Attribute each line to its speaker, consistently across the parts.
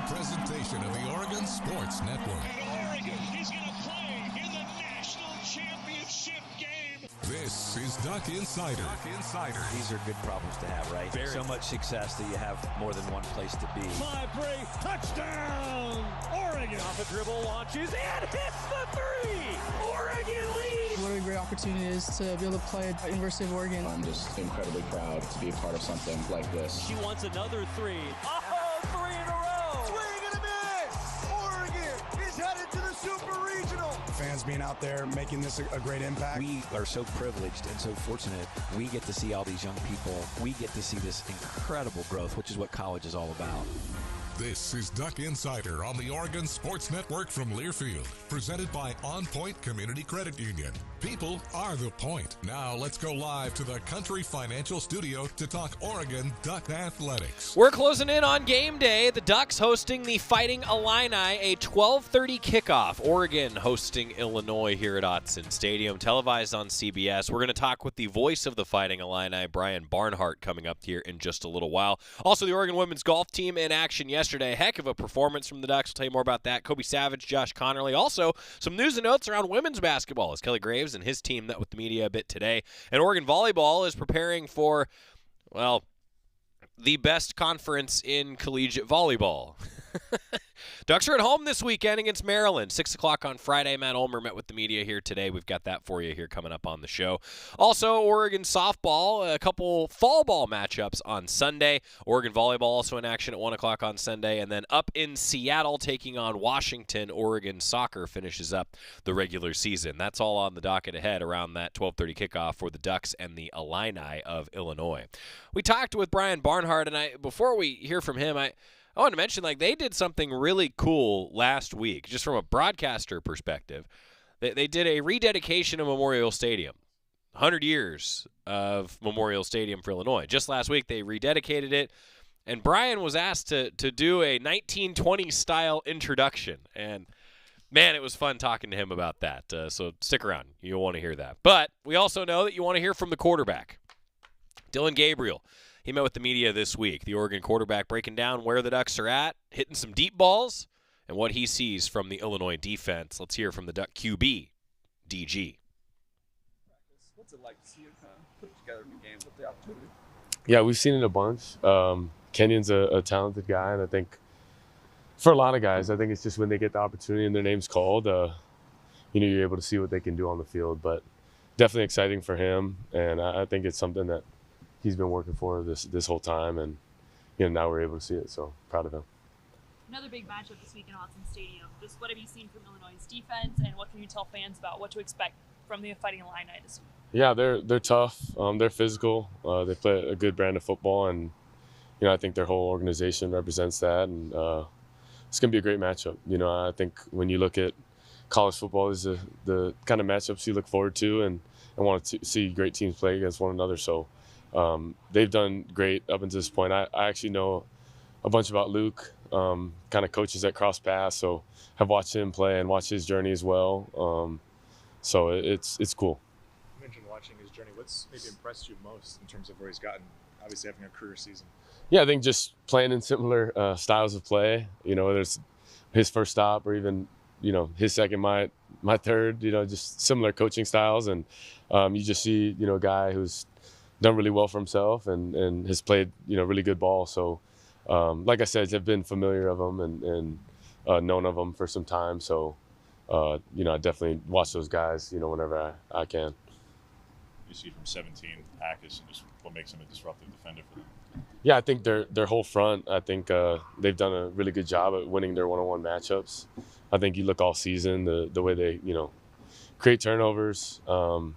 Speaker 1: presentation of the Oregon Sports Network.
Speaker 2: And Oregon is going to play in the national championship game.
Speaker 1: This is Duck Insider.
Speaker 3: These are good problems to have, right? So much success that you have more than one place to be.
Speaker 2: 5-3, touchdown, Oregon.
Speaker 4: Off a dribble, launches, and hits the three. Oregon leads.
Speaker 5: What a great opportunity it is to be able to play at University of Oregon.
Speaker 6: I'm just incredibly proud to be a part of something like this.
Speaker 4: She wants another three. Oh, three in a row.
Speaker 7: Swing and a miss. Oregon is headed to the Super Regional.
Speaker 8: Fans being out there making this a great impact.
Speaker 3: We are so privileged and so fortunate. We get to see all these young people. We get to see this incredible growth, which is what college is all about.
Speaker 1: This is Duck Insider on the Oregon Sports Network from Learfield, presented by OnPoint Community Credit Union. People are the point. Now let's go live to the Country Financial Studio to talk Oregon Duck Athletics.
Speaker 9: We're closing in on game day. The Ducks hosting the Fighting Illini, a 12:30 kickoff. Oregon hosting Illinois here at Autzen Stadium, televised on CBS. We're going to talk with the voice of the Fighting Illini, Brian Barnhart, coming up here in just a little while. Also, the Oregon women's golf team in action yesterday. Heck of a performance from the Ducks. We'll tell you more about that. Kobe Savage, Josh Connerly. Also, some news and notes around women's basketball as Kelly Graves and his team met with the media a bit today. And Oregon volleyball is preparing for, well, the best conference in collegiate volleyball. Ducks are at home this weekend against Maryland. 6 o'clock on Friday. Matt Ulmer met with the media here today. We've got that for you here coming up on the show. Also, Oregon softball, a couple fall ball matchups on Sunday. Oregon volleyball also in action at 1 o'clock on Sunday. And then up in Seattle taking on Washington, Oregon soccer finishes up the regular season. That's all on the docket ahead around that 12:30 kickoff for the Ducks and the Illini of Illinois. We talked with Brian Barnhart, and before we hear from him, I want to mention, they did something really cool last week, just from a broadcaster perspective. They did a rededication of Memorial Stadium, 100 years of Memorial Stadium for Illinois. Just last week, they rededicated it, and Brian was asked to do a 1920s-style introduction, and man, it was fun talking to him about that, so stick around. You'll want to hear that. But we also know that you want to hear from the quarterback, Dillon Gabriel. He met with the media this week. The Oregon quarterback breaking down where the Ducks are at, hitting some deep balls, and what he sees from the Illinois defense. Let's hear from the Duck QB, DG.
Speaker 10: What's it like to see you kind of put together a game with the opportunity?
Speaker 11: Yeah, we've seen it a bunch. Kenyon's a talented guy, and I think for a lot of guys, I think it's just when they get the opportunity and their name's called, you're able to see what they can do on the field. But definitely exciting for him, and I think it's something that he's been working for this whole time, and now we're able to see it, so proud of him.
Speaker 12: Another big matchup this week in Autzen Stadium. Just what have you seen from Illinois' defense, and what can you tell fans about what to expect from the Fighting Illini this week? Yeah,
Speaker 11: they're tough. They're physical. They play a good brand of football, and I think their whole organization represents that, and it's going to be a great matchup. I think when you look at college football, is the kind of matchups you look forward to and want to see great teams play against one another. So they've done great up until this point. I actually know a bunch about Luke, kind of coaches that cross paths, so have watched him play and watched his journey as well. So it's cool.
Speaker 13: You mentioned watching his journey. What's maybe impressed you most in terms of where he's gotten, obviously having a career season? Yeah,
Speaker 11: I think just playing in similar styles of play, whether it's his first stop or even, his second, my third, just similar coaching styles. And you just see, a guy who's done really well for himself and has played, really good ball. So, like I said, I've been familiar of him and known of him for some time. So, I definitely watch those guys, whenever I can.
Speaker 13: You see from 17, Hackis, and just what makes him a disruptive defender for them?
Speaker 11: Yeah, I think their whole front, I think they've done a really good job at winning their one-on-one matchups. I think you look all season, the way they, create turnovers, swarm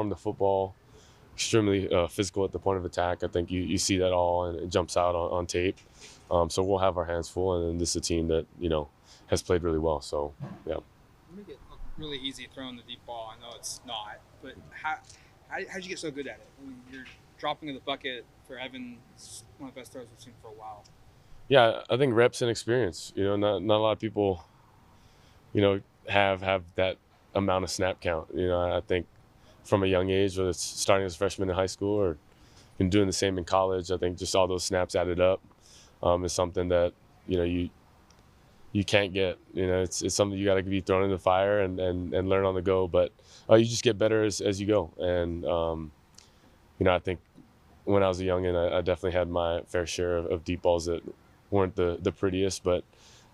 Speaker 11: the football, extremely physical at the point of attack. I think you see that all, and it jumps out on tape. So we'll have our hands full, and this is a team that, has played really well. So, yeah.
Speaker 14: You make it look really easy throwing the deep ball. I know it's not, but how'd you get so good at it? You're dropping in the bucket for Evans, one of the best throws we've seen for a while.
Speaker 11: Yeah, I think reps and experience. Not a lot of people, have that amount of snap count. I think from a young age, whether it's starting as a freshman in high school or doing the same in college, I think just all those snaps added up is something that, you can't get. It's something you got to be thrown in the fire and learn on the go. But you just get better as you go. And I think when I was a youngin, I definitely had my fair share of deep balls that weren't the prettiest, but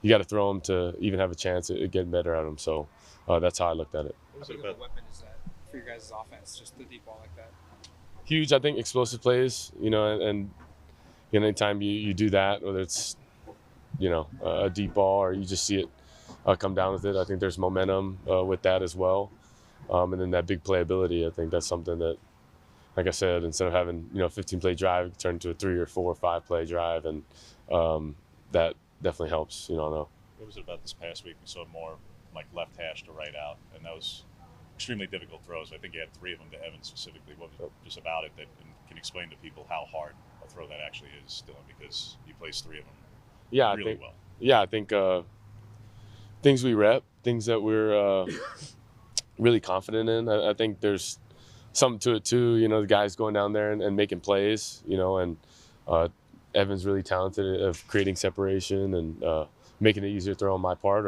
Speaker 11: you got to throw them to even have a chance at getting better at them. So that's how I looked at it.
Speaker 14: What big of a weapon is that for your guys' offense, just the deep ball like that?
Speaker 11: Huge. I think explosive plays, and anytime you do that, whether it's, a deep ball or you just see it come down with it, I think there's momentum with that as well. And then that big playability, I think that's something that, like I said, instead of having, 15-play drive, it turned into a 3 or 4 or 5-play drive. And that definitely helps,
Speaker 15: What was it about this past week? We saw more like left hash to right out, and that was extremely difficult throws. I think you had 3 of them to Evans specifically. What was just about it that can explain to people how hard a throw that actually is, Dylan, because you placed 3 of them really well.
Speaker 11: Yeah, I think things we rep, things that we're really confident in. I think there's something to it too. The guys going down there and making plays, and Evan's really talented of creating separation and making it easier to throw on my part,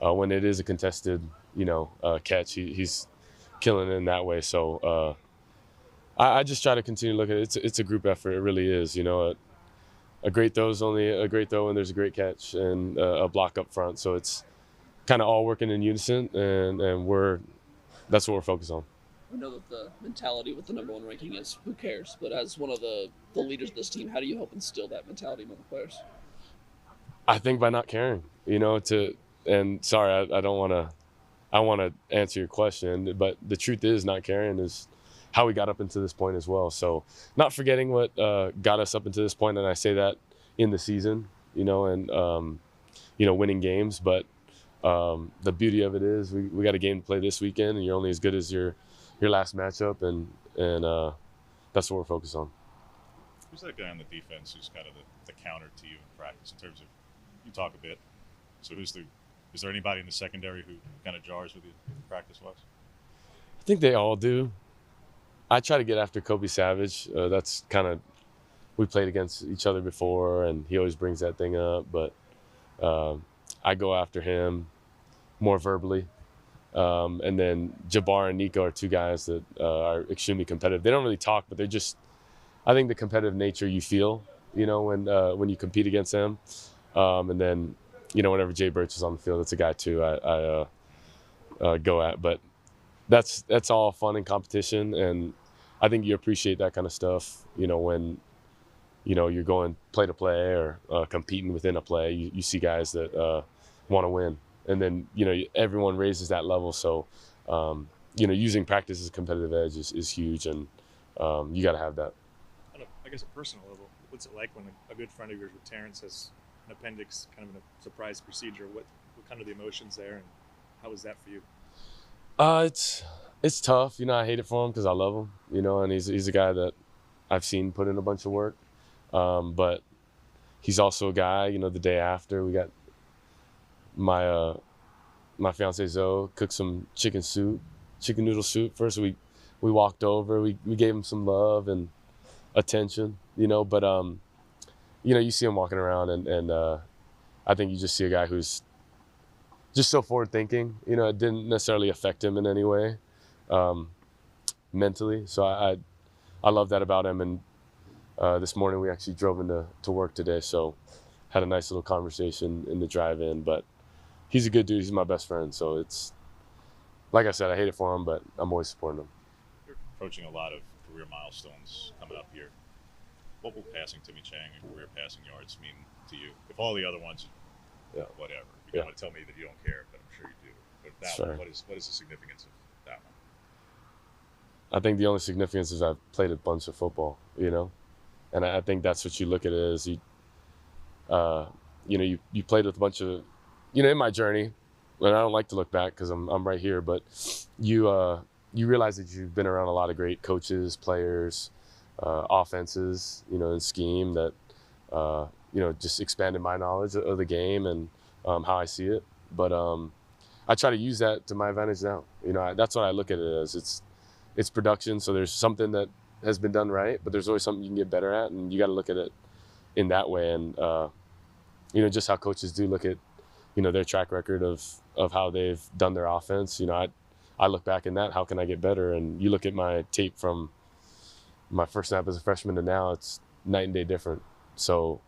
Speaker 11: or when it is a contested, catch, he's killing it in that way. So I just try to continue to look at it. It's a group effort. It really is. A great throw is only a great throw when there's a great catch and a block up front. So it's kind of all working in unison, and that's what we're focused on.
Speaker 16: I know that the mentality with the number 1 ranking is who cares, but as one of the leaders of this team, how do you help instill that mentality among the players?
Speaker 11: I think by not caring, and sorry, I want to answer your question, but the truth is not caring is how we got up into this point as well. So not forgetting what got us up into this point, and I say that in the season, and winning games, but the beauty of it is we got a game to play this weekend, and you're only as good as your last matchup, and that's what we're focused on.
Speaker 15: Who's that guy on the defense who's kind of the counter to you in practice in terms of, you talk a bit, so is there anybody in the secondary who kind of jars with you practice-wise?
Speaker 11: I think they all do. I try to get after Kobe Savage. That's kind of, we played against each other before, and he always brings that thing up, but I go after him more verbally. And then Jabbar and Nico are 2 guys that are extremely competitive. They don't really talk, but they're just, I think the competitive nature you feel, when you compete against them. And then, whenever Jay Birch is on the field, it's a guy too I go at. But that's all fun and competition, and I think you appreciate that kind of stuff, when, you're going play to play or competing within a play. You see guys that want to win. And then, everyone raises that level. So, using practice as a competitive edge is huge, and you got to have that.
Speaker 13: On I guess a personal level, what's it like when a good friend of yours with Terrence has an appendix, kind of in a surprise procedure? What kind of the emotions there, and how was that for you?
Speaker 11: It's tough. I hate it for him because I love him, and he's a guy that I've seen put in a bunch of work. But he's also a guy, the day after we got my fiance Zoe cooked some chicken noodle soup. First we walked over, we gave him some love and attention, but you see him walking around, and I think you just see a guy who's just so forward thinking. It didn't necessarily affect him in any way mentally. So I love that about him. And this morning we actually drove into work today, so had a nice little conversation in the drive-in. But he's a good dude. He's my best friend. So it's, like I said, I hate it for him, but I'm always supporting him.
Speaker 15: You're approaching a lot of career milestones coming up here. What will passing Timmy Chang and career passing yards mean to you? If all the other ones, whatever. You don't want to tell me that you don't care, but I'm sure you do. But that one, what is the significance of that one?
Speaker 11: I think the only significance is I've played a bunch of football, and I think that's what you look at it as. You played with a bunch of, in my journey, and I don't like to look back because I'm right here, but you realize that you've been around a lot of great coaches, players, offenses, and scheme that, just expanded my knowledge of the game and how I see it. But I try to use that to my advantage now. That's what I look at it as. It's production, so there's something that has been done right, but there's always something you can get better at, and you got to look at it in that way. And just how coaches do look at, their track record of how they've done their offense. I look back in that, how can I get better? And you look at my tape from my first snap as a freshman to now, it's night and day different. So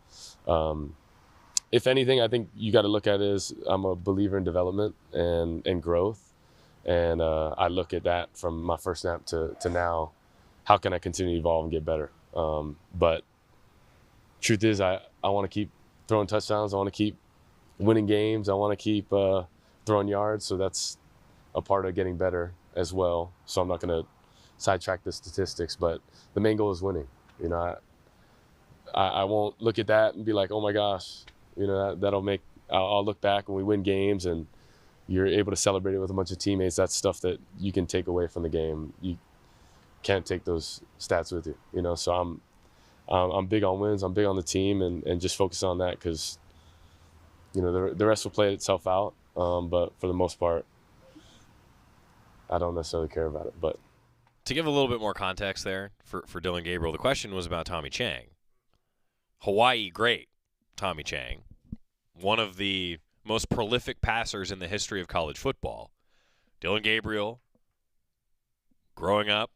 Speaker 11: if anything, I think you got to look at it as I'm a believer in development and growth. And I look at that from my first snap to now, how can I continue to evolve and get better? But truth is, I want to keep throwing touchdowns. I want to keep winning games. I want to keep throwing yards. So that's a part of getting better as well. So I'm not going to sidetrack the statistics, but the main goal is winning. I won't look at that and be like, oh my gosh, that'll make, I'll look back when we win games and you're able to celebrate it with a bunch of teammates. That's stuff that you can take away from the game. You can't take those stats with you, so I'm big on wins. I'm big on the team and just focus on that because, the rest will play itself out. But for the most part, I don't necessarily care about it. But
Speaker 9: to give a little bit more context there for Dillon Gabriel, the question was about Tommy Chang. Hawaii great Tommy Chang, one of the most prolific passers in the history of college football. Dillon Gabriel, growing up,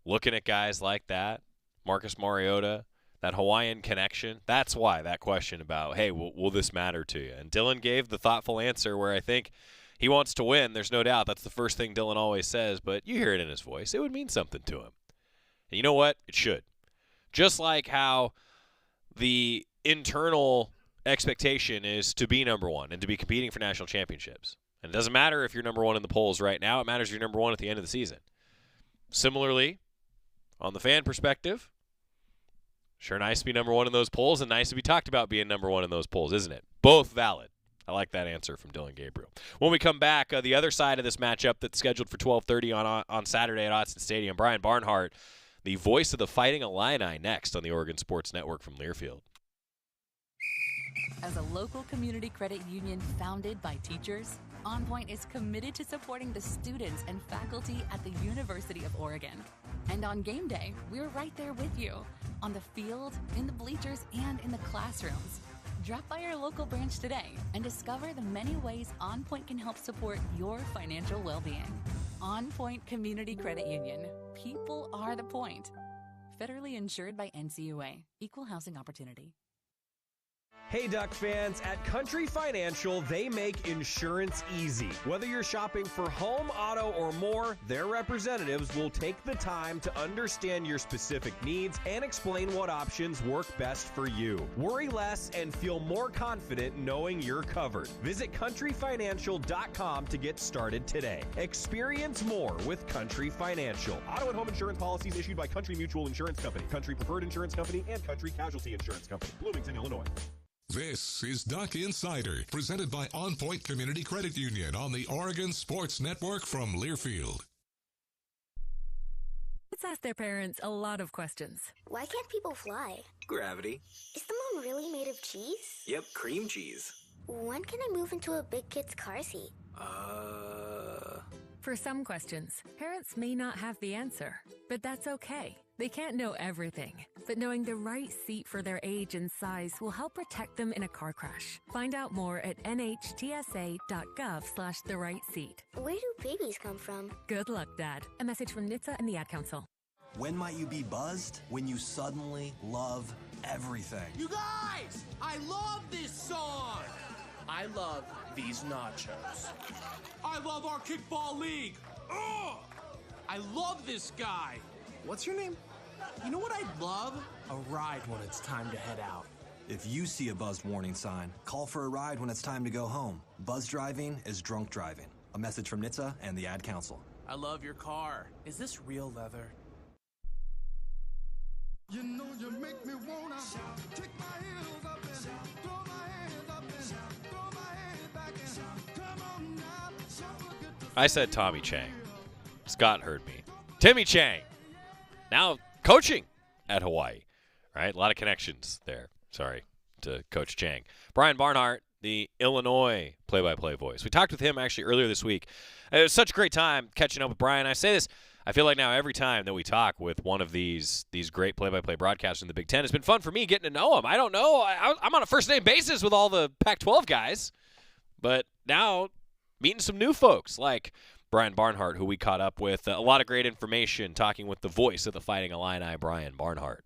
Speaker 9: looking at guys like that, Marcus Mariota, that Hawaiian connection, that's why that question about, hey, will this matter to you? And Dillon gave the thoughtful answer where I think he wants to win. There's no doubt. That's the first thing Dillon always says, but you hear it in his voice. It would mean something to him. And you know what? It should. Just like how the internal expectation is to be number one and to be competing for national championships. And it doesn't matter if you're number one in the polls right now. It matters if you're number one at the end of the season. Similarly, on the fan perspective, sure nice to be number one in those polls and nice to be talked about being number one in those polls, isn't it? Both valid. I like that answer from Dillon Gabriel. When we come back, the other side of this matchup that's scheduled for 12:30 on Saturday at Autzen Stadium, Brian Barnhart, the voice of the Fighting Illini, next on the Oregon Sports Network from Learfield.
Speaker 17: As a local community credit union founded by teachers, OnPoint is committed to supporting the students and faculty at the University of Oregon. And on game day, we're right there with you, on the field, in the bleachers, and in the classrooms. Drop by our local branch today and discover the many ways OnPoint can help support your financial well-being. OnPoint Community Credit Union. People are the point. Federally insured by NCUA. Equal housing opportunity.
Speaker 18: Hey Duck fans, at Country Financial, they make insurance easy. Whether you're shopping for home, auto, or more, their representatives will take the time to understand your specific needs and explain what options work best for you. Worry less and feel more confident knowing you're covered. Visit countryfinancial.com to get started today. Experience more with Country Financial. Auto and home insurance policies issued by Country Mutual Insurance Company, Country Preferred Insurance Company, and Country Casualty Insurance Company, Bloomington, Illinois.
Speaker 1: This is Duck Insider, presented by OnPoint Community Credit Union on the Oregon Sports Network from Learfield.
Speaker 19: Kids ask their parents a lot of questions.
Speaker 20: Why can't people fly?
Speaker 21: Gravity.
Speaker 20: Is the moon really made of cheese?
Speaker 21: Yep, cream cheese.
Speaker 20: When can I move into a big kid's car seat?
Speaker 19: For some questions, parents may not have the answer, but that's okay. They can't know everything, but knowing the right seat for their age and size will help protect them in a car crash. Find out more at nhtsa.gov/the-right-seat.
Speaker 20: Where do babies come from?
Speaker 19: Good luck, Dad. A message from NHTSA and the Ad Council.
Speaker 22: When might you be buzzed? When you suddenly love everything.
Speaker 23: You guys, I love this song. I love these nachos. I love our kickball league. Ugh! I love this guy. What's your name? You know what I'd love? A ride when it's time to head out.
Speaker 22: If you see a buzzed warning sign, call for a ride when it's time to go home. Buzz driving is drunk driving. A message from NHTSA and the Ad Council.
Speaker 23: I love your car. Is this real leather?
Speaker 7: You know you make me wanna kick my heels up and throw my hands up and throw my head back and come on now.
Speaker 9: I said Tommy Chang. Scott heard me. Timmy Chang. Now coaching at Hawaii. Right? A lot of connections there. Sorry to Coach Chang. Brian Barnhart, the Illinois play-by-play voice. We talked with him actually earlier this week. It was such a great time catching up with Brian. I say this, I feel like now every time that we talk with one of these great play-by-play broadcasters in the Big Ten, it's been fun for me getting to know them. I don't know. I'm on a first-name basis with all the Pac-12 guys, but now meeting some new folks like Brian Barnhart, who we caught up with. A lot of great information talking with the voice of the Fighting Illini, Brian Barnhart.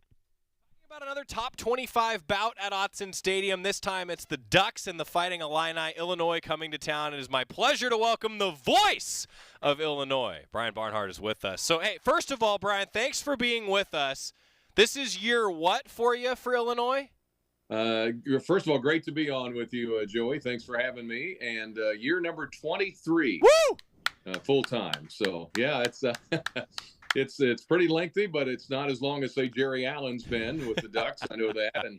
Speaker 9: About another top 25 bout at Autzen Stadium. This time it's the Ducks and the Fighting Illini. Illinois coming to town. It is my pleasure to welcome the voice of Illinois. Brian Barnhart is with us. So, hey, first of all, Brian, thanks for being with us. This is year what for you for Illinois?
Speaker 2: First of all, great to be on with you, Joey. Thanks for having me. And year number 23.
Speaker 9: Woo!
Speaker 2: Full time. So, yeah, it's it's pretty lengthy, but it's not as long as, say, Jerry Allen's been with the Ducks. I know that. And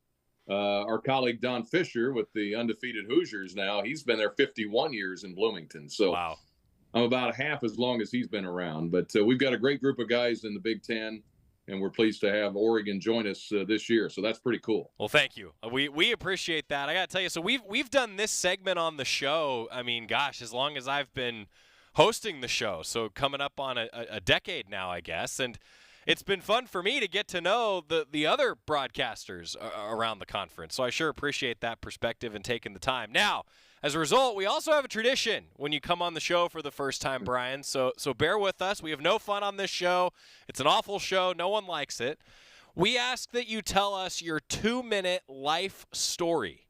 Speaker 2: our colleague Don Fisher with the undefeated Hoosiers now, he's been there 51 years in Bloomington. So
Speaker 9: wow.
Speaker 2: I'm about half as long as he's been around. But we've got a great group of guys in the Big Ten, and we're pleased to have Oregon join us this year. So that's pretty cool.
Speaker 9: Well, thank you. We appreciate that. I got to tell you, so we've done this segment on the show, I mean, gosh, as long as I've been hosting the show, so coming up on a decade now, I guess, and it's been fun for me to get to know the other broadcasters around the conference, so I sure appreciate that perspective and taking the time. Now, as a result, we also have a tradition when you come on the show for the first time, Brian, so bear with us. We have no fun on this show. It's an awful show. No one likes it. We ask that you tell us your 2-minute life story.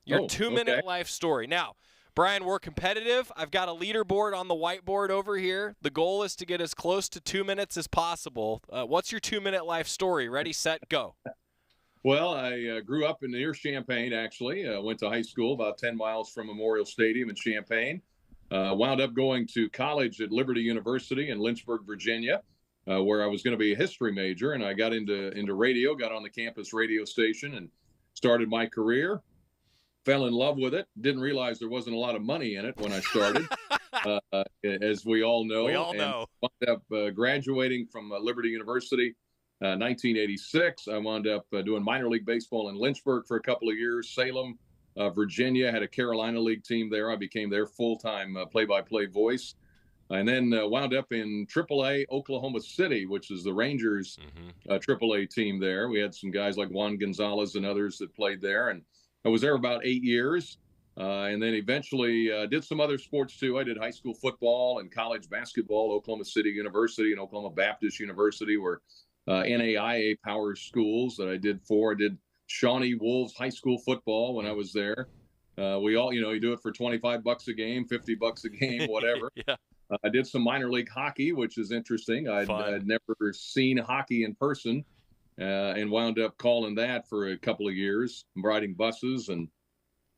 Speaker 9: Your 2-minute life story. Now, Brian, we're competitive. I've got a leaderboard on the whiteboard over here. The goal is to get as close to 2 minutes as possible. What's your 2-minute life story? Ready, set, go.
Speaker 2: Well, I grew up near Champaign, actually. Went to high school about 10 miles from Memorial Stadium in Champaign. Wound up going to college at Liberty University in Lynchburg, Virginia, where I was going to be a history major. And I got into radio, got on the campus radio station, and started my career. Fell in love with it. Didn't realize there wasn't a lot of money in it when I started, as we all know.
Speaker 9: We all know.
Speaker 2: Wound up graduating from Liberty University 1986. I wound up doing minor league baseball in Lynchburg for a couple of years. Salem, Virginia, had a Carolina League team there. I became their full-time play-by-play voice. And then wound up in AAA Oklahoma City, which is the Rangers AAA team there. We had some guys like Juan Gonzalez and others that played there. And I was there about 8 years, and then eventually did some other sports too. I did high school football and college basketball. Oklahoma City University and Oklahoma Baptist University were NAIA power schools that I did for. I did Shawnee Wolves high school football when I was there. We all, you do it for $25 a game, $50 a game, whatever.
Speaker 9: Yeah.
Speaker 2: I did some minor league hockey, which is interesting. I'd never seen hockey in person. And wound up calling that for a couple of years, riding buses, and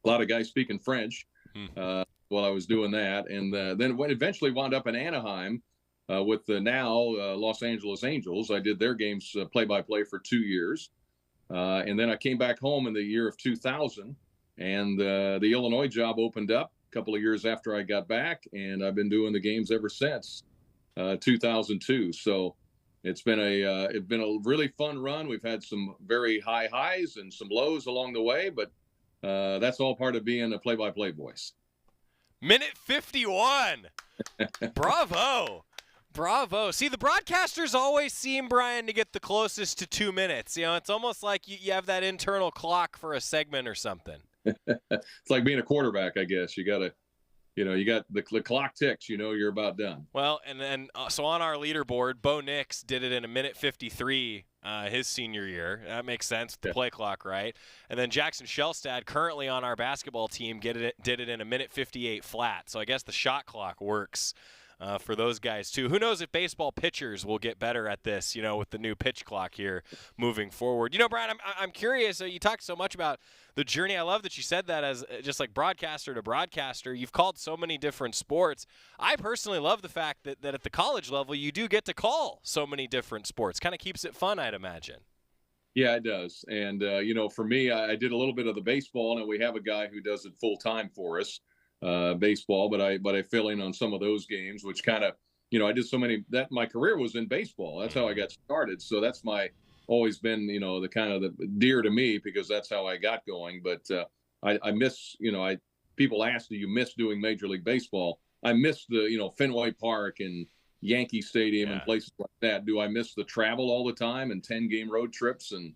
Speaker 2: a lot of guys speaking French while I was doing that. And then eventually wound up in Anaheim with the now Los Angeles Angels. I did their games play-by-play for 2 years. And then I came back home in the year of 2000, and the Illinois job opened up a couple of years after I got back, and I've been doing the games ever since 2002. So it's been a really fun run. We've had some very high highs and some lows along the way, but that's all part of being a play-by-play voice.
Speaker 9: Minute 51. Bravo. Bravo. See, the broadcasters always seem, Brian, to get the closest to 2 minutes. It's almost like you have that internal clock for a segment or something.
Speaker 2: It's like being a quarterback, I guess. You got to you got the clock ticks, you're about done.
Speaker 9: Well, and then so on our leaderboard, Bo Nix did it in a minute 53 his senior year. That makes sense with the play clock, right? And then Jackson Shellstad, currently on our basketball team, did it in a minute 58 flat. So I guess the shot clock works for those guys too. Who knows if baseball pitchers will get better at this, with the new pitch clock here moving forward. Brian, I'm curious. You talked so much about the journey. I love that you said that as just like broadcaster to broadcaster. You've called so many different sports. I personally love the fact that at the college level you do get to call so many different sports. Kind of keeps it fun, I'd imagine.
Speaker 2: Yeah, it does. And, for me, I did a little bit of the baseball, and we have a guy who does it full time for us. Baseball, but I fill in on some of those games, which kind of, I did so many that my career was in baseball. That's how I got started. So that's always been, the kind of the dear to me, because that's how I got going. But I miss, people ask, do you miss doing Major League Baseball? I miss the, Fenway Park and Yankee Stadium and places like that. Do I miss the travel all the time and 10-game road trips and,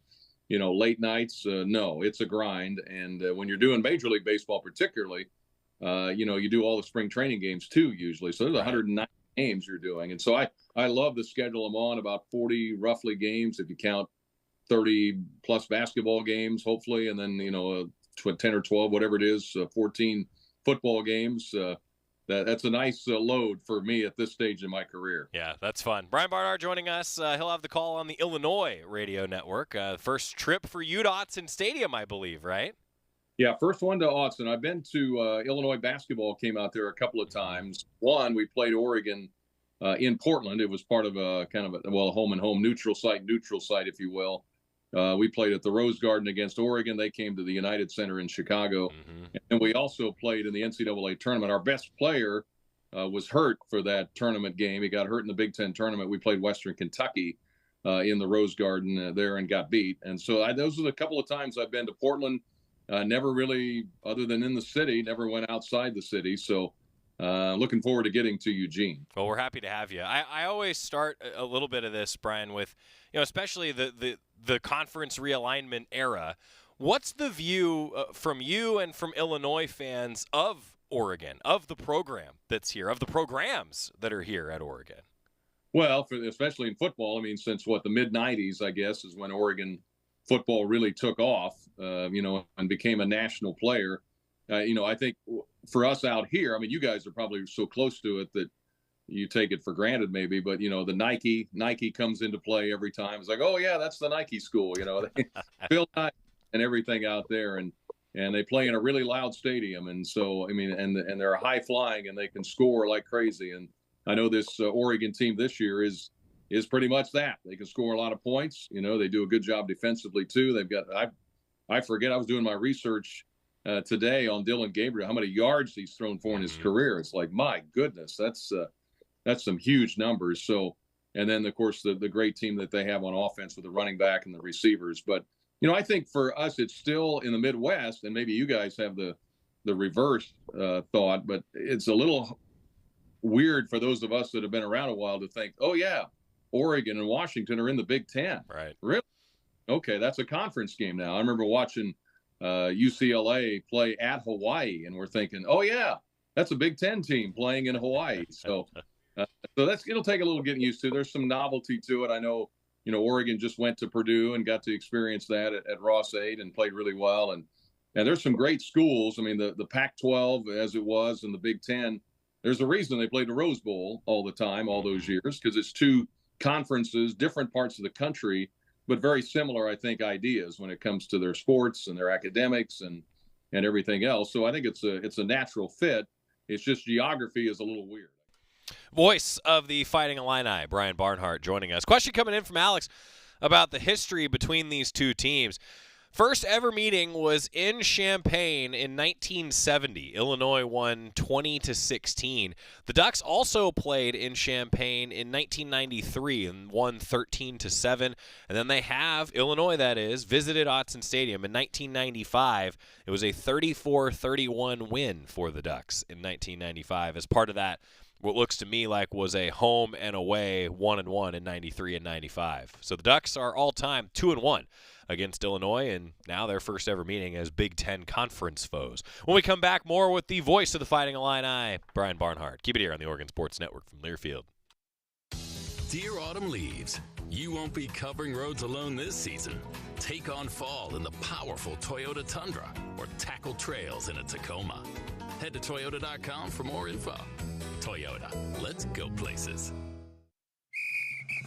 Speaker 2: late nights? No, it's a grind. And when you're doing Major League Baseball particularly, you do all the spring training games too usually. So there's 190 games you're doing. And so I love the schedule I'm on, about 40 roughly games if you count 30 plus basketball games, hopefully. And then, 10 or 12, whatever it is, 14 football games. That's a nice load for me at this stage in my career.
Speaker 9: Yeah, that's fun. Brian Barnhart joining us. He'll have the call on the Illinois radio network. First trip for you to Autzen Stadium, I believe, right?
Speaker 2: Yeah, first one to Autzen. I've been to Illinois basketball, came out there a couple of times. One, we played Oregon in Portland. It was part of a kind of a home and home neutral site, if you will. We played at the Rose Garden against Oregon. They came to the United Center in Chicago. And we also played in the NCAA tournament. Our best player was hurt for that tournament game. He got hurt in the Big Ten tournament. We played Western Kentucky in the Rose Garden there and got beat. And so those are the couple of times I've been to Portland. Never really, other than in the city, never went outside the city. So looking forward to getting to Eugene.
Speaker 9: Well, we're happy to have you. I always start a little bit of this, Brian, with, especially the conference realignment era. What's the view from you and from Illinois fans of Oregon, of the program that's here, of the programs that are here at Oregon?
Speaker 2: Well, especially in football, I mean, since the mid-'90s, I guess, is when Oregon football really took off, and became a national player. I think for us out here, I mean, you guys are probably so close to it that you take it for granted maybe, but, the Nike comes into play every time. It's like, oh, yeah, that's the Nike school, they Phil Knight and everything out there. And they play in a really loud stadium. And so, I mean, and they're high flying and they can score like crazy. And I know this Oregon team this year is pretty much that. They can score a lot of points. They do a good job defensively too. They've got, I forget, I was doing my research today on Dylan Gabriel, how many yards he's thrown for in his career. It's like, my goodness, that's some huge numbers. So, and then of course the great team that they have on offense with the running back and the receivers. But, I think for us, it's still in the Midwest, and maybe you guys have the reverse thought, but it's a little weird for those of us that have been around a while to think, oh yeah, Oregon and Washington are in the Big Ten.
Speaker 9: Right.
Speaker 2: Really? Okay, that's a conference game now. I remember watching UCLA play at Hawaii, and we're thinking, oh yeah, that's a Big Ten team playing in Hawaii. So, it'll take a little getting used to. There's some novelty to it. I know, Oregon just went to Purdue and got to experience that at Ross 8 and played really well. And there's some great schools. I mean, the Pac-12 as it was and the Big Ten. There's a reason they played the Rose Bowl all the time, all those years, because it's two conferences, different parts of the country, but very similar, I think, ideas when it comes to their sports and their academics and everything else. So I think it's a natural fit. It's just geography is a little weird.
Speaker 9: Voice of the Fighting Illini, Brian Barnhart, joining us. Question coming in from Alex about the history between these two teams. First ever meeting was in Champaign in 1970. Illinois won 20-16. The Ducks also played in Champaign in 1993 and won 13-7. And then they have, Illinois that is, visited Autzen Stadium in 1995. It was a 34-31 win for the Ducks in 1995. As part of that, what looks to me like was a home and away 1-1 in 93 and 95. So the Ducks are all-time 2-1 against Illinois, and now their first ever meeting as Big Ten conference foes. When we come back, more with the voice of the Fighting Illini, Brian Barnhart. Keep it here on the Oregon Sports Network from Learfield.
Speaker 5: Dear autumn leaves, you won't be covering roads alone this season. Take on fall in the powerful Toyota Tundra or tackle trails in a Tacoma. Head to Toyota.com for more info. Toyota, let's go places.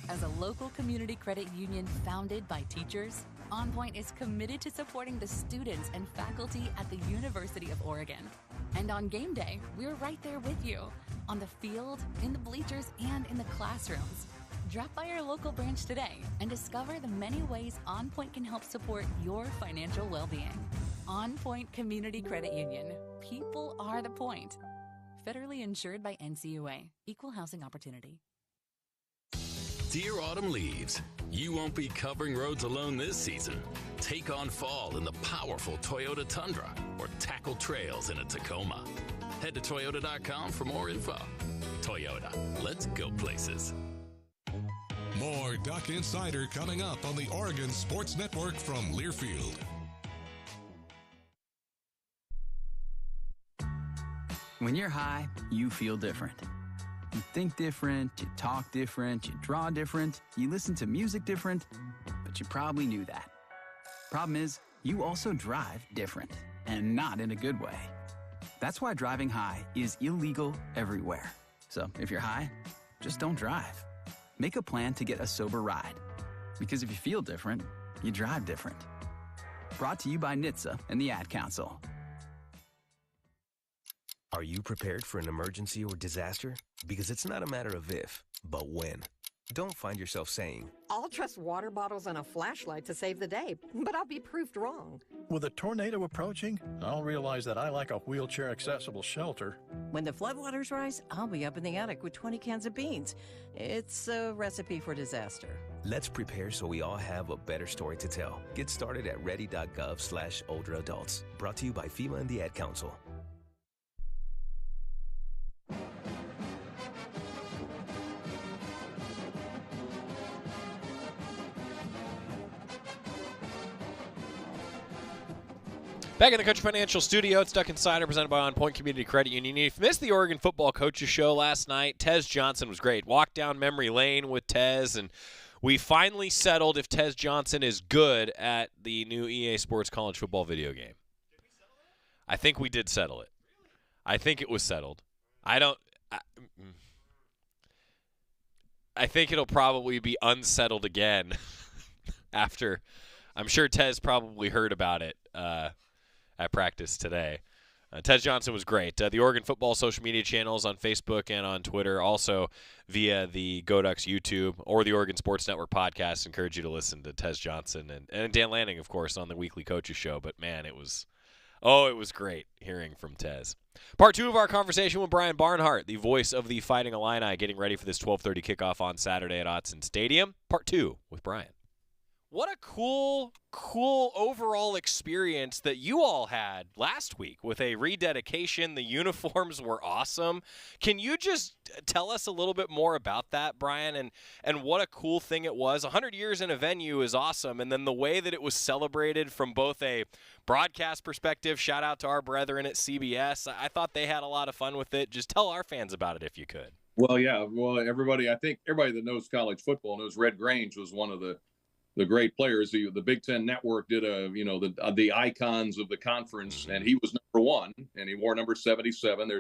Speaker 17: As a local community credit union founded by teachers, OnPoint is committed to supporting the students and faculty at the University of Oregon. And on game day, we're right there with you, on the field, in the bleachers, and in the classrooms. Drop by our local branch today and discover the many ways OnPoint can help support your financial well-being. OnPoint Community Credit Union. People are the point. Federally insured by NCUA. Equal housing opportunity.
Speaker 5: Dear autumn leaves, you won't be covering roads alone this season. Take on fall in the powerful Toyota Tundra or tackle trails in a Tacoma. Head to Toyota.com for more info. Toyota. Let's go places.
Speaker 1: More Duck Insider coming up on the Oregon Sports Network from Learfield.
Speaker 4: When you're high, you feel different. You think different, you talk different, you draw different, you listen to music different, but you probably knew that. Problem is, you also drive different, and not in a good way. That's why driving high is illegal everywhere. So if you're high, just don't drive. Make a plan to get a sober ride. Because if you feel different, you drive different. Brought to you by NHTSA and the Ad Council.
Speaker 6: Are you prepared for an emergency or disaster? Because it's not a matter of if, but when. Don't find yourself saying,
Speaker 21: I'll trust water bottles and a flashlight to save the day, but I'll be proved wrong.
Speaker 24: With a tornado approaching, I'll realize that I lack a wheelchair-accessible shelter.
Speaker 25: When the floodwaters rise, I'll be up in the attic with 20 cans of beans. It's a recipe for disaster.
Speaker 6: let's prepare so we all have a better story to tell. Get started at ready.gov/older adults. Brought to you by FEMA and the Ad Council.
Speaker 9: Back in the Country Financial Studio, it's Duck Insider presented by OnPoint Community Credit Union. If you missed the Oregon Football Coaches Show last night, Tez Johnson was great. Walked down memory lane with Tez, and we finally settled if Tez Johnson is good at the new EA Sports College Football video game. I think we did settle it. I think it was settled. I think it'll probably be unsettled again after. I'm sure Tez probably heard about it at practice today. Tez Johnson was great. The Oregon football social media channels on Facebook and on Twitter, also via the Go Ducks YouTube or the Oregon Sports Network podcast, encourage you to listen to Tez Johnson and Dan Lanning, of course, on the weekly coaches show. But, man, it was great hearing from Tez. Part 2 of our conversation with Brian Barnhart, the voice of the Fighting Illini, getting ready for this 12:30 kickoff on Saturday at Autzen Stadium. Part 2 with Brian. What a cool overall experience that you all had last week with a rededication. The uniforms were awesome. Can you just tell us a little bit more about that, Brian, and what a cool thing it was? 100 years in a venue is awesome, and then the way that it was celebrated from both a broadcast perspective, shout out to our brethren at CBS. I thought they had a lot of fun with it. Just tell our fans about it if you could.
Speaker 2: Well, yeah. Well, I think everybody that knows college football knows Red Grange was one of the great players. The Big Ten Network did the icons of the conference, and he was number 1, and he wore number 77.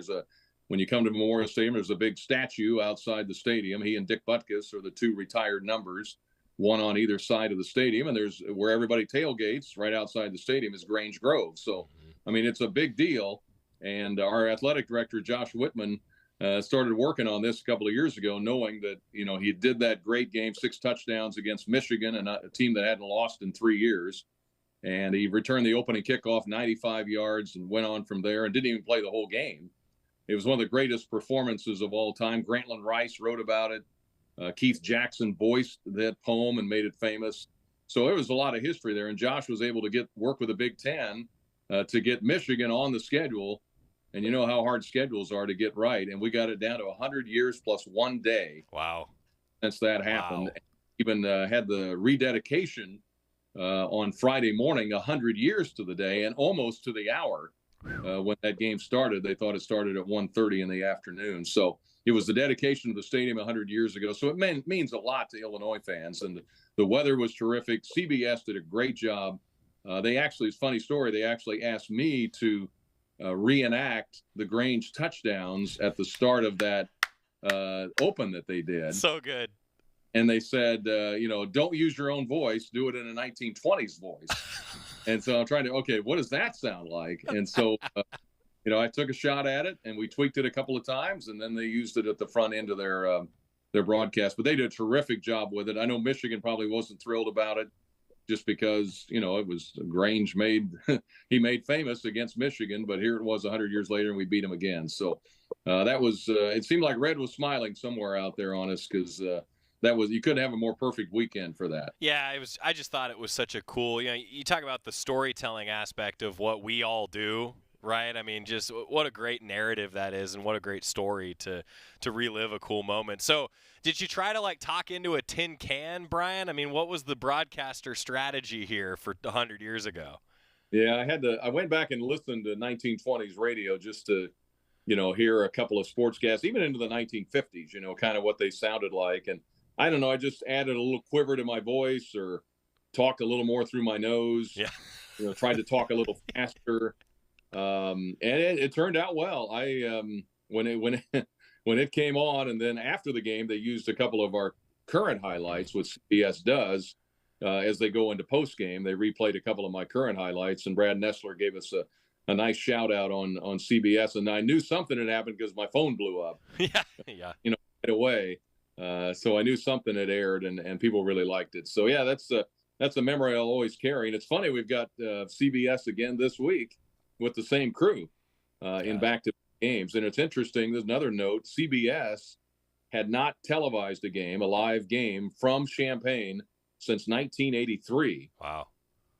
Speaker 2: When you come to Memorial Stadium, there's a big statue outside the stadium. He and Dick Butkus are the 2 retired numbers, one on either side of the stadium. And there's where everybody tailgates right outside the stadium is Grange Grove. So, I mean, it's a big deal. And our athletic director, Josh Whitman, started working on this a couple of years ago, knowing that, he did that great game, 6 touchdowns against Michigan, and a team that hadn't lost in 3 years. And he returned the opening kickoff 95 yards and went on from there and didn't even play the whole game. It was one of the greatest performances of all time. Grantland Rice wrote about it. Keith Jackson voiced that poem and made it famous. So there was a lot of history there. And Josh was able to work with the Big Ten to get Michigan on the schedule. And you know how hard schedules are to get right. And we got it down to 100 years plus 1 day.
Speaker 9: Wow.
Speaker 2: Since that happened. Wow. Even had the rededication on Friday morning, 100 years to the day and almost to the hour when that game started. They thought it started at 1:30 in the afternoon. So it was the dedication of the stadium 100 years ago. So it means a lot to Illinois fans. And the weather was terrific. CBS did a great job. It's a funny story. They actually asked me to reenact the Grange touchdowns at the start of that open that they did.
Speaker 9: So good.
Speaker 2: And they said, don't use your own voice, do it in a 1920s voice. And so I'm trying to, what does that sound like? And so, I took a shot at it and we tweaked it a couple of times and then they used it at the front end of their broadcast, but they did a terrific job with it. I know Michigan probably wasn't thrilled about it, just because, it was Grange he made famous against Michigan, but here it was 100 years later and we beat him again. So that was, it seemed like Red was smiling somewhere out there on us because you couldn't have a more perfect weekend for that.
Speaker 9: Yeah, I just thought it was such a cool, you talk about the storytelling aspect of what we all do, right? I mean, just what a great narrative that is, and what a great story to relive a cool moment. So did you try to like talk into a tin can, Brian? I mean, what was the broadcaster strategy here for 100 years ago?
Speaker 2: Yeah, I went back and listened to 1920s radio just to, hear a couple of sportscasts, even into the 1950s, kind of what they sounded like. And I don't know, I just added a little quiver to my voice or talked a little more through my nose.
Speaker 9: Yeah.
Speaker 2: Tried to talk a little faster. And it turned out well. When it came on, and then after the game, they used a couple of our current highlights, which CBS does. As they go into post game, they replayed a couple of my current highlights, and Brad Nessler gave us a nice shout out on CBS, and I knew something had happened because my phone blew up.
Speaker 9: Yeah.
Speaker 2: Right away. So I knew something had aired, and people really liked it. So yeah, that's a memory I'll always carry. And it's funny, we've got CBS again this week with the same crew in back-to-back games. And it's interesting, there's another note, CBS had not televised a live game from Champaign since 1983.
Speaker 9: Wow.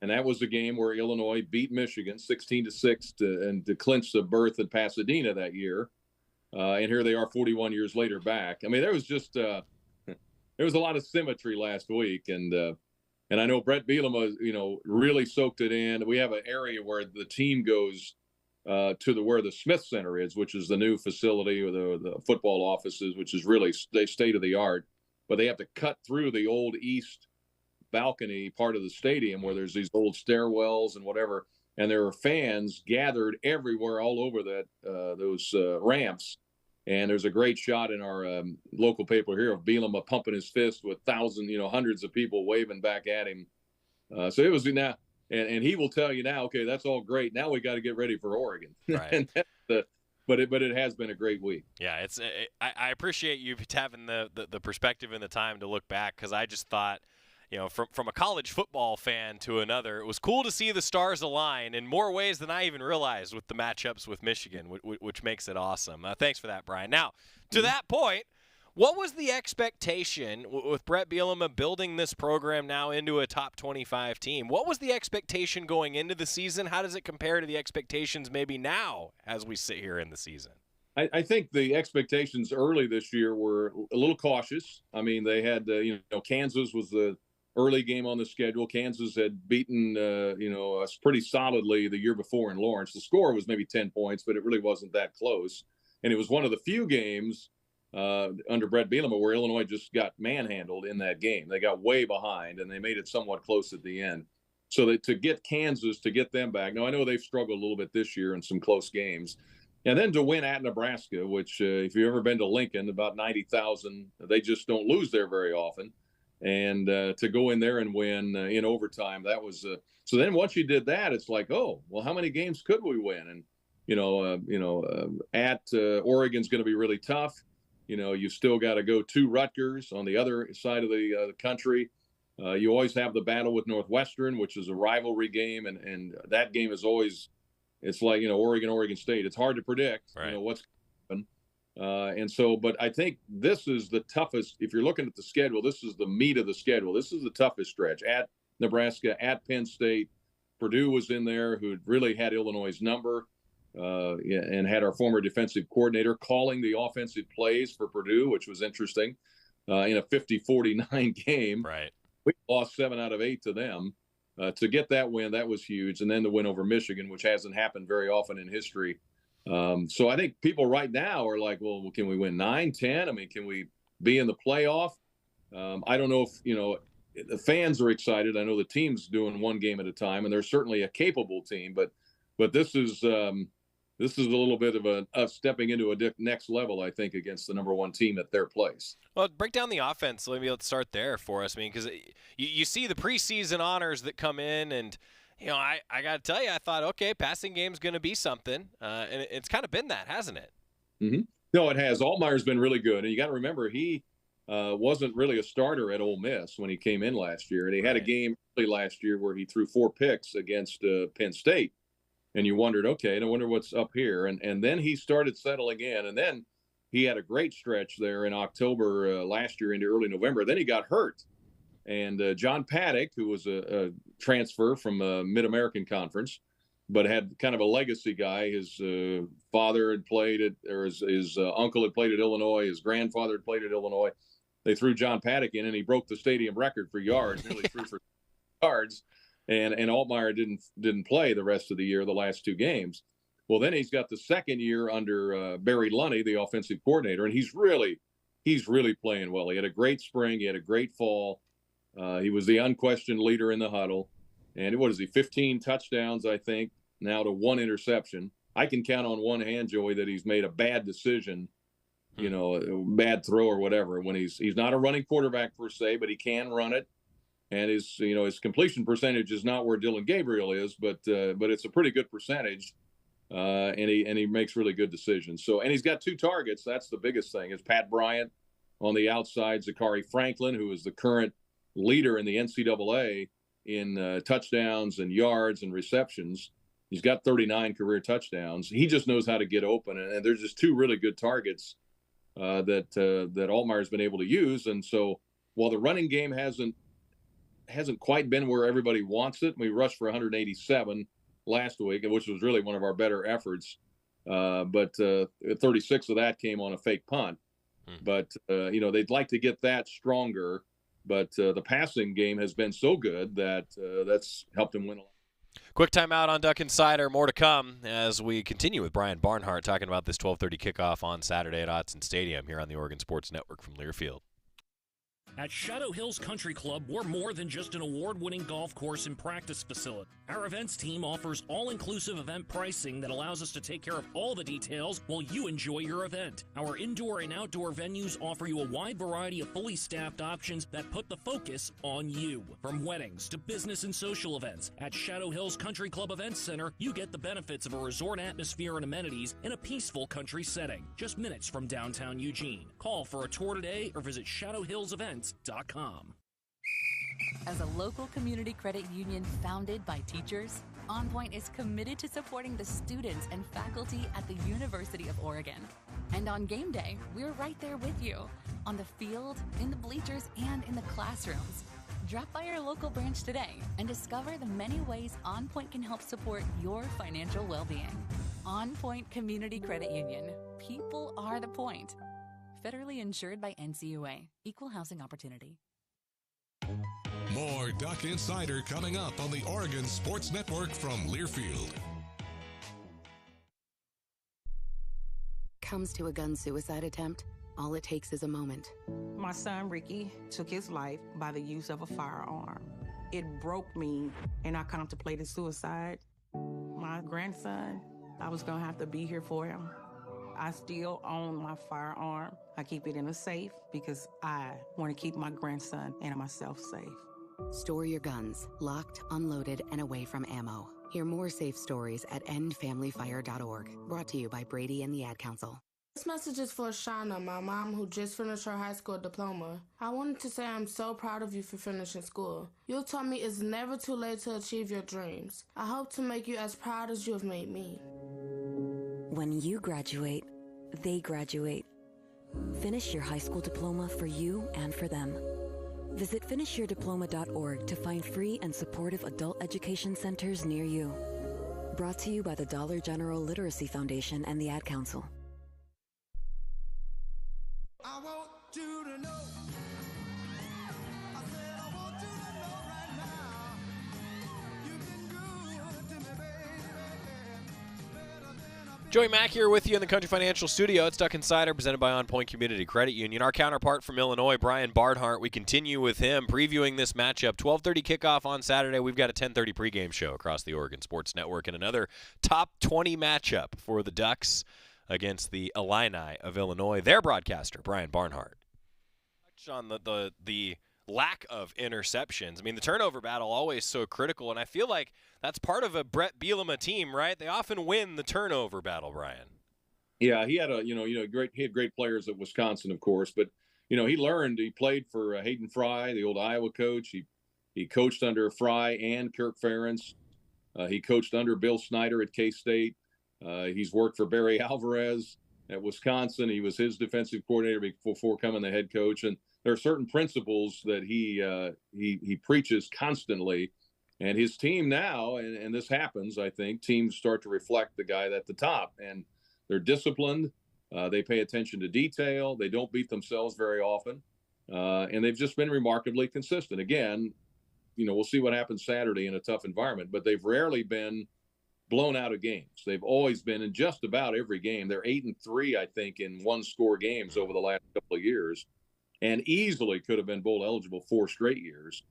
Speaker 2: And that was a game where Illinois beat Michigan 16-6 to clinch the berth at Pasadena that year. And here they are 41 years later back. I mean, there was just there was a lot of symmetry last week. And I know Brett Bielema, really soaked it in. We have an area where the team goes to where the Smith Center is, which is the new facility, or the football offices, which is really state of the art. But they have to cut through the old east balcony part of the stadium where there's these old stairwells and whatever. And there are fans gathered everywhere all over those ramps. And there's a great shot in our local paper here of Bielema pumping his fist with hundreds of people waving back at him. So it was now, and he will tell you now, okay, that's all great. Now we got to get ready for Oregon.
Speaker 9: Right.
Speaker 2: But it has been a great week.
Speaker 9: Yeah, I appreciate you having the perspective and the time to look back, because I just thought, from a college football fan to another, it was cool to see the stars align in more ways than I even realized with the matchups with Michigan, which makes it awesome. Thanks for that, Brian. Now, to that point, what was the expectation with Brett Bielema building this program now into a top 25 team? What was the expectation going into the season? How does it compare to the expectations maybe now as we sit here in the season?
Speaker 2: I think the expectations early this year were a little cautious. I mean, they had, Kansas was the early game on the schedule. Kansas had beaten, us pretty solidly the year before in Lawrence. The score was maybe 10 points, but it really wasn't that close. And it was one of the few games under Brett Bielema where Illinois just got manhandled in that game. They got way behind, and they made it somewhat close at the end. So that to get Kansas, to get them back. Now, I know they've struggled a little bit this year in some close games. And then to win at Nebraska, which if you've ever been to Lincoln, about 90,000, they just don't lose there very often. And to go in there and win in overtime, that was so then once you did that, it's like, oh, well, how many games could we win? And, at Oregon's going to be really tough. You've still got to go to Rutgers on the other side of the country. You always have the battle with Northwestern, which is a rivalry game. And that game is always, it's like, Oregon State. It's hard to predict, what's going to happen. And so, but I think this is the toughest. If you're looking at the schedule, this is the meat of the schedule. This is the toughest stretch. At Nebraska, at Penn State, Purdue was in there, who really had Illinois' number, and had our former defensive coordinator calling the offensive plays for Purdue, which was interesting. In a 50-49 game,
Speaker 9: right?
Speaker 2: We lost 7 out of 8 to them. To get that win, that was huge, and then the win over Michigan, which hasn't happened very often in history. So I think people right now are like, well, can we win 9, 10? I mean, can we be in the playoff? I don't know if, the fans are excited. I know the team's doing one game at a time, and they're certainly a capable team, but this is a little bit of a stepping into a next level, I think, against the number one team at their place.
Speaker 9: Well, break down the offense. Maybe let's start there for us. I mean, because you see the preseason honors that come in, and I got to tell you, I thought, okay, passing game's going to be something, and it's kind of been that, hasn't it?
Speaker 2: Mm-hmm. No, it has. Altmaier's been really good, and you got to remember he wasn't really a starter at Ole Miss when he came in last year, and he had a game early last year where he threw 4 picks against Penn State, and you wondered, okay, I wonder what's up here, and then he started settling in, and then he had a great stretch there in October last year into early November. Then he got hurt. And John Paddock, who was a transfer from Mid-American Conference, but had kind of a legacy guy. His father had played at, or his uncle had played at Illinois. His grandfather had played at Illinois. They threw John Paddock in, and he broke the stadium record for yards, nearly threw for yards. And Altmaier didn't play the rest of the year, the last two games. Well, then he's got the second year under Barry Lunny, the offensive coordinator, and he's really playing well. He had a great spring. He had a great fall. He was the unquestioned leader in the huddle. And what is he, 15 touchdowns, I think, now to 1 interception. I can count on one hand, Joey, that he's made a bad decision, you know, a bad throw or whatever. When he's not a running quarterback per se, but he can run it. And his completion percentage is not where Dylan Gabriel is, but it's a pretty good percentage. And he makes really good decisions. So, and he's got 2 targets. That's the biggest thing, is Pat Bryant on the outside, Zachary Franklin, who is the current leader in the NCAA in touchdowns and yards and receptions. He's got 39 career touchdowns. He just knows how to get open, and there's just 2 really good targets that Altmaier's been able to use. And so, while the running game hasn't quite been where everybody wants it, we rushed for 187 last week, which was really one of our better efforts. But 36 of that came on a fake punt. But they'd like to get that stronger. But the passing game has been so good that that's helped him win a lot.
Speaker 9: Quick timeout on Duck Insider. More to come as we continue with Brian Barnhart talking about this 12:30 kickoff on Saturday at Autzen Stadium here on the Oregon Sports Network from Learfield.
Speaker 3: At Shadow Hills Country Club, we're more than just an award-winning golf course and practice facility. Our events team offers all-inclusive event pricing that allows us to take care of all the details while you enjoy your event. Our indoor and outdoor venues offer you a wide variety of fully staffed options that put the focus on you. From weddings to business and social events, at Shadow Hills Country Club Events Center, you get the benefits of a resort atmosphere and amenities in a peaceful country setting, just minutes from downtown Eugene. Call for a tour today or visit shadowhillsevents.com.
Speaker 17: As a local community credit union founded by teachers, OnPoint is committed to supporting the students and faculty at the University of Oregon. And on game day, we're right there with you, on the field, in the bleachers, and in the classrooms. Drop by our local branch today and discover the many ways OnPoint can help support your financial well-being. OnPoint Community Credit Union. People are the point. Federally insured by NCUA. Equal housing opportunity.
Speaker 1: More Duck Insider coming up on the Oregon Sports Network from Learfield.
Speaker 8: Comes to a gun suicide attempt, all it takes is a moment.
Speaker 10: My son Ricky took his life by the use of a firearm. It broke me, and I contemplated suicide. My grandson, I was gonna have to be here for him. I still own my firearm. I keep it in a safe because I want to keep my grandson and myself safe.
Speaker 8: Store your guns, locked, unloaded, and away from ammo. Hear more safe stories at endfamilyfire.org. Brought to you by Brady and the Ad Council.
Speaker 12: This message is for Shauna, my mom who just finished her high school diploma. I wanted to say I'm so proud of you for finishing school. You taught me it's never too late to achieve your dreams. I hope to make you as proud as you have made me.
Speaker 14: When you graduate, they graduate. Finish your high school diploma for you and for them. Visit finishyourdiploma.org to find free and supportive adult education centers near you. Brought to you by the Dollar General Literacy Foundation and the Ad Council.
Speaker 7: I want you to know. I said I want you to know right now. You've been good to me, baby.
Speaker 9: Joey Mack here with you in the Country Financial Studio. It's Duck Insider presented by OnPoint Community Credit Union. Our counterpart from Illinois, Brian Barnhart, we continue with him previewing this matchup. 12:30 kickoff on Saturday. We've got a 10:30 pregame show across the Oregon Sports Network and another top 20 matchup for the Ducks against the Illini of Illinois. Their broadcaster, Brian Barnhart. On the lack of interceptions. I mean, the turnover battle always so critical, and I feel like that's part of a Brett Bielema team, right? They often win the turnover battle, Brian.
Speaker 2: Yeah, he had great players at Wisconsin, of course, but he played for Hayden Fry, the old Iowa coach. He coached under Fry and Kirk Ferentz. He coached under Bill Snyder at K-State. He's worked for Barry Alvarez at Wisconsin. He was his defensive coordinator before becoming the head coach. And there are certain principles that he preaches constantly And his team now, and this happens, I think, teams start to reflect the guy at the top, and they're disciplined. They pay attention to detail. They don't beat themselves very often. And they've just been remarkably consistent. Again, we'll see what happens Saturday in a tough environment, but they've rarely been blown out of games. They've always been in just about every game. They're 8-3, I think, in one-score games over the last couple of years, and easily could have been bowl eligible 4 straight years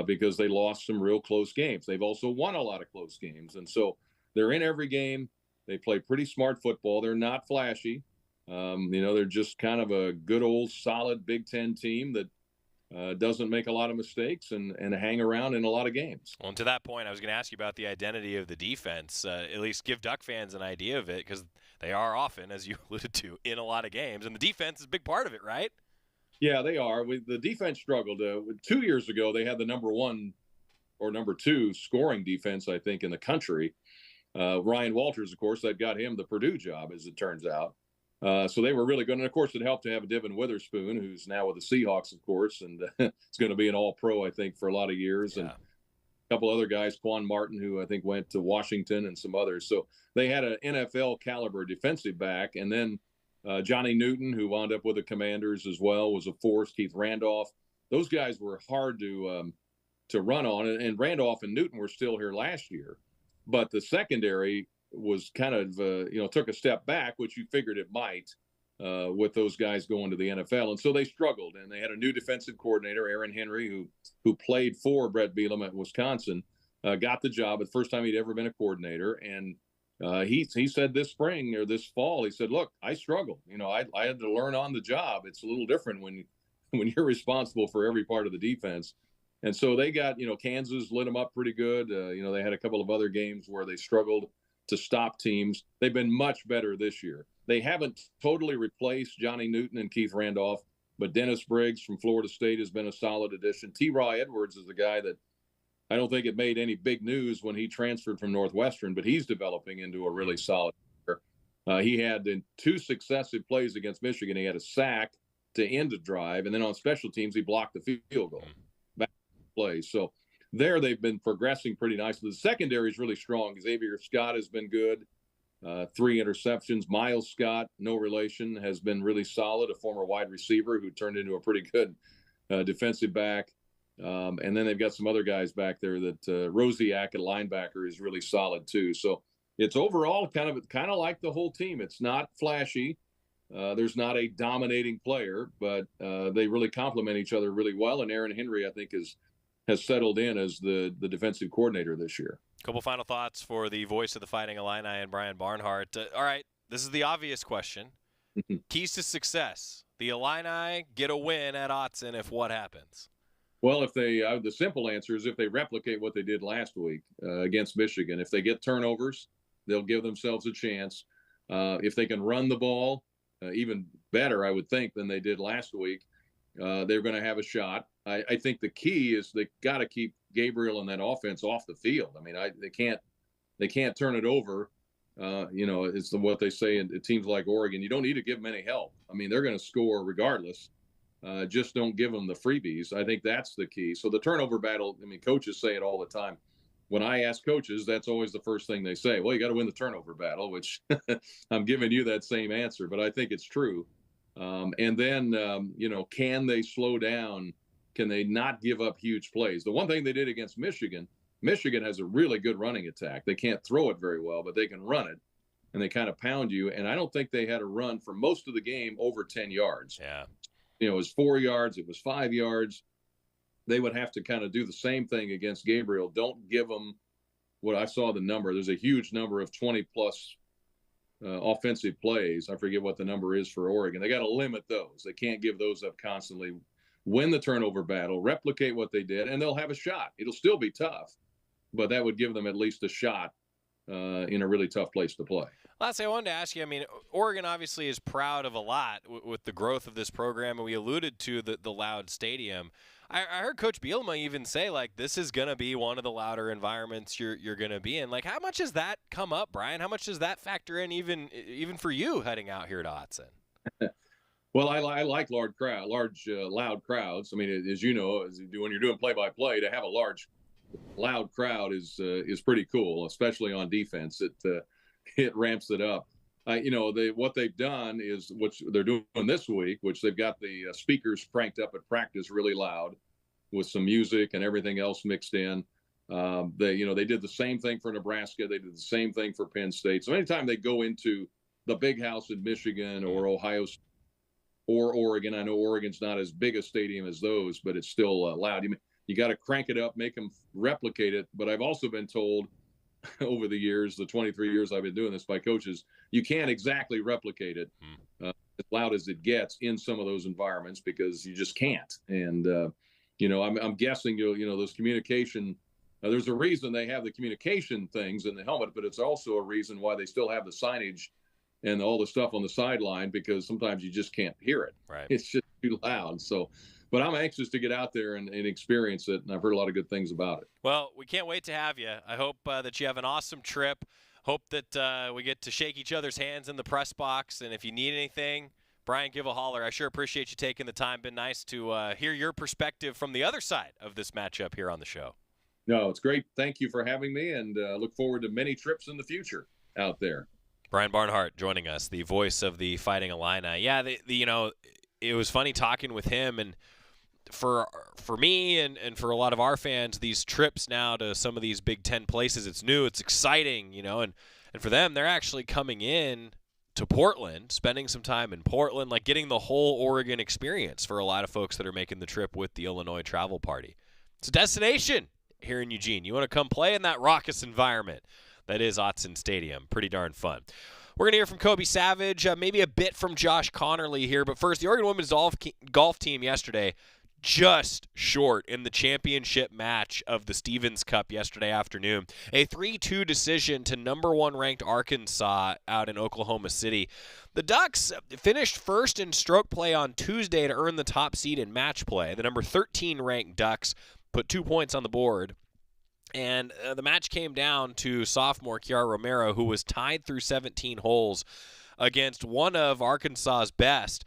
Speaker 2: because they lost some real close games. They've also won a lot of close games, and so they're in every game. They play pretty smart football. They're not flashy. They're just kind of a good old solid Big Ten team that doesn't make a lot of mistakes and hang around in a lot of games.
Speaker 9: Well, and to that point, I was going to ask you about the identity of the defense, at least give Duck fans an idea of it, because they are often, as you alluded to, in a lot of games, and the defense is a big part of it, right?
Speaker 2: Yeah, they are. The defense struggled. 2 years ago, they had the number 1 or number 2 scoring defense, I think, in the country. Ryan Walters, of course, that got him the Purdue job, as it turns out. So they were really good. And, of course, it helped to have Devin Witherspoon, who's now with the Seahawks, of course, and it's going to be an all-pro, I think, for a lot of years. Yeah. And a couple other guys, Quan Martin, who I think went to Washington, and some others. So they had an NFL-caliber defensive back. And then Johnny Newton, who wound up with the Commanders as well, was a force. Keith Randolph. Those guys were hard to run on. And Randolph and Newton were still here last year. But the secondary was kind of, took a step back, which you figured it might with those guys going to the NFL. And so they struggled, and they had a new defensive coordinator, Aaron Henry, who played for Brett Bielema at Wisconsin, got the job. The first time he'd ever been a coordinator. And he said this spring or this fall, he said, look, I struggled. I had to learn on the job. It's a little different when you're responsible for every part of the defense. And so they got, Kansas lit them up pretty good. They had a couple of other games where they struggled to stop teams. They've been much better this year. They haven't totally replaced Johnny Newton and Keith Randolph, but Dennis Briggs from Florida State has been a solid addition. T. Edwards is the guy that I don't think it made any big news when he transferred from Northwestern, but he's developing into a really solid player. He had in 2 successive plays against Michigan, he had a sack to end a drive, and then on special teams, he blocked the field goal. Back plays. So there they've been progressing pretty nicely. The secondary is really strong. Xavier Scott has been good. 3 interceptions. Miles Scott, no relation, has been really solid, a former wide receiver who turned into a pretty good defensive back. And then they've got some other guys back there that Rosiak, a linebacker, is really solid too. So it's overall kind of like the whole team. It's not flashy. There's not a dominating player, but they really complement each other really well. And Aaron Henry, I think, has settled in as the defensive coordinator this year.
Speaker 9: Couple final thoughts for the voice of the Fighting Illini and Brian Barnhart. All right, this is the obvious question. Keys to success. The Illini get a win at Autzen if what happens?
Speaker 2: Well, if they the simple answer is if they replicate what they did last week against Michigan. If they get turnovers, they'll give themselves a chance. If they can run the ball, even better, I would think, than they did last week, they're going to have a shot. I think the key is they got to keep Gabriel and that offense off the field. I mean, they can't turn it over. It's what they say in teams like Oregon. You don't need to give them any help. I mean, they're going to score regardless. Just don't give them the freebies. I think that's the key. So the turnover battle, I mean, coaches say it all the time. When I ask coaches, that's always the first thing they say. Well, you got to win the turnover battle, which I'm giving you that same answer, but I think it's true. And then, can they slow down? Can they not give up huge plays? The one thing they did against Michigan has a really good running attack. They can't throw it very well, but they can run it, and they kind of pound you. And I don't think they had a run for most of the game over 10 yards.
Speaker 9: Yeah.
Speaker 2: It was 4 yards. It was 5 yards. They would have to kind of do the same thing against Gabriel. Don't give them what I saw the number. There's a huge number of 20-plus offensive plays. I forget what the number is for Oregon. They got to limit those. They can't give those up constantly. Win the turnover battle, replicate what they did, and they'll have a shot. It'll still be tough, but that would give them at least a shot in a really tough place to play.
Speaker 9: Lastly, I wanted to ask you, I mean, Oregon obviously is proud of a lot with the growth of this program, and we alluded to the loud stadium. I heard Coach Bielema even say, like, this is going to be one of the louder environments you're going to be in. Like, how much does that come up, Brian? How much does that factor in even for you heading out here to Autzen?
Speaker 2: Well, I like loud crowds. I mean, as you know, when you're doing play-by-play, to have a large loud crowd is pretty cool, especially on defense. It ramps it up. What they've done is what they're doing this week, which they've got the speakers cranked up at practice really loud with some music and everything else mixed in. They did the same thing for Nebraska. They did the same thing for Penn State. So anytime they go into the big house in Michigan or Ohio or Oregon, I know Oregon's not as big a stadium as those, but it's still loud. You got to crank it up, make them replicate it. But I've also been told over the years, the 23 years I've been doing this, by coaches, you can't exactly replicate it as loud as it gets in some of those environments because you just can't. And, I'm guessing, those communication, there's a reason they have the communication things in the helmet, but it's also a reason why they still have the signage and all the stuff on the sideline, because sometimes you just can't hear it.
Speaker 9: Right.
Speaker 2: It's just too loud. So, but I'm anxious to get out there and experience it, and I've heard a lot of good things about it.
Speaker 9: Well, we can't wait to have you. I hope that you have an awesome trip. Hope that we get to shake each other's hands in the press box, and if you need anything, Brian, give a holler. I sure appreciate you taking the time. Been nice to hear your perspective from the other side of this matchup here on the show.
Speaker 2: No, it's great. Thank you for having me, and look forward to many trips in the future out there.
Speaker 9: Brian Barnhart joining us, the voice of the Fighting Illini. Yeah, it was funny talking with him, and for me and for a lot of our fans, these trips now to some of these Big Ten places, it's new, it's exciting, and for them, they're actually coming in to Portland, spending some time in Portland, like getting the whole Oregon experience for a lot of folks that are making the trip with the Illinois travel party. It's a destination here in Eugene. You want to come play in that raucous environment that is Autzen Stadium. Pretty darn fun. We're going to hear from Kobe Savage, maybe a bit from Josh Connerly here, but first, the Oregon women's golf team yesterday just short in the championship match of the Stevens Cup yesterday afternoon. A 3-2 decision to number 1 ranked Arkansas out in Oklahoma City. The Ducks finished first in stroke play on Tuesday to earn the top seed in match play. The number 13 ranked Ducks put 2 points on the board. And the match came down to sophomore Kiara Romero, who was tied through 17 holes against one of Arkansas's best.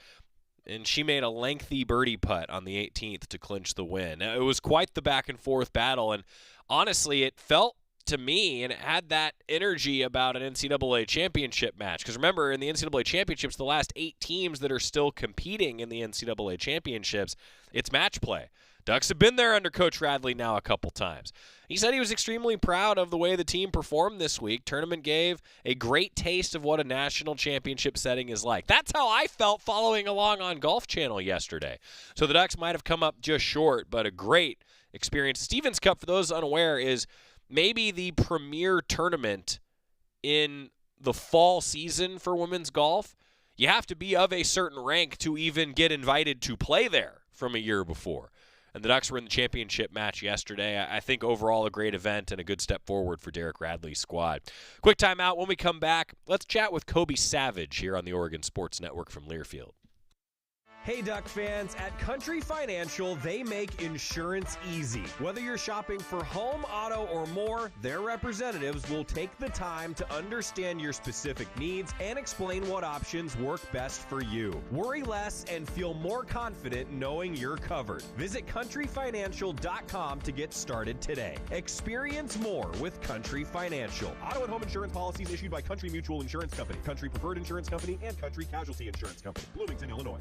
Speaker 9: And she made a lengthy birdie putt on the 18th to clinch the win. It was quite the back-and-forth battle, and honestly, it felt to me, and it had that energy about an NCAA championship match. Because remember, in the NCAA championships, the last 8 teams that are still competing in the NCAA championships, it's match play. Ducks have been there under Coach Radley now a couple times. He said he was extremely proud of the way the team performed this week. Tournament gave a great taste of what a national championship setting is like. That's how I felt following along on Golf Channel yesterday. So the Ducks might have come up just short, but a great experience. Stevens Cup, for those unaware, is maybe the premier tournament in the fall season for women's golf. You have to be of a certain rank to even get invited to play there from a year before. And the Ducks were in the championship match yesterday. I think overall a great event and a good step forward for Derek Radley's squad. Quick timeout. When we come back, let's chat with Kobe Savage here on the Oregon Sports Network from Learfield.
Speaker 11: Hey Duck fans, at Country Financial, they make insurance easy. Whether you're shopping for home, auto, or more, their representatives will take the time to understand your specific needs and explain what options work best for you. Worry less and feel more confident knowing you're covered. Visit countryfinancial.com to get started today. Experience more with Country Financial. Auto and home insurance policies issued by Country Mutual Insurance Company, Country Preferred Insurance Company, and Country Casualty Insurance Company, Bloomington, Illinois.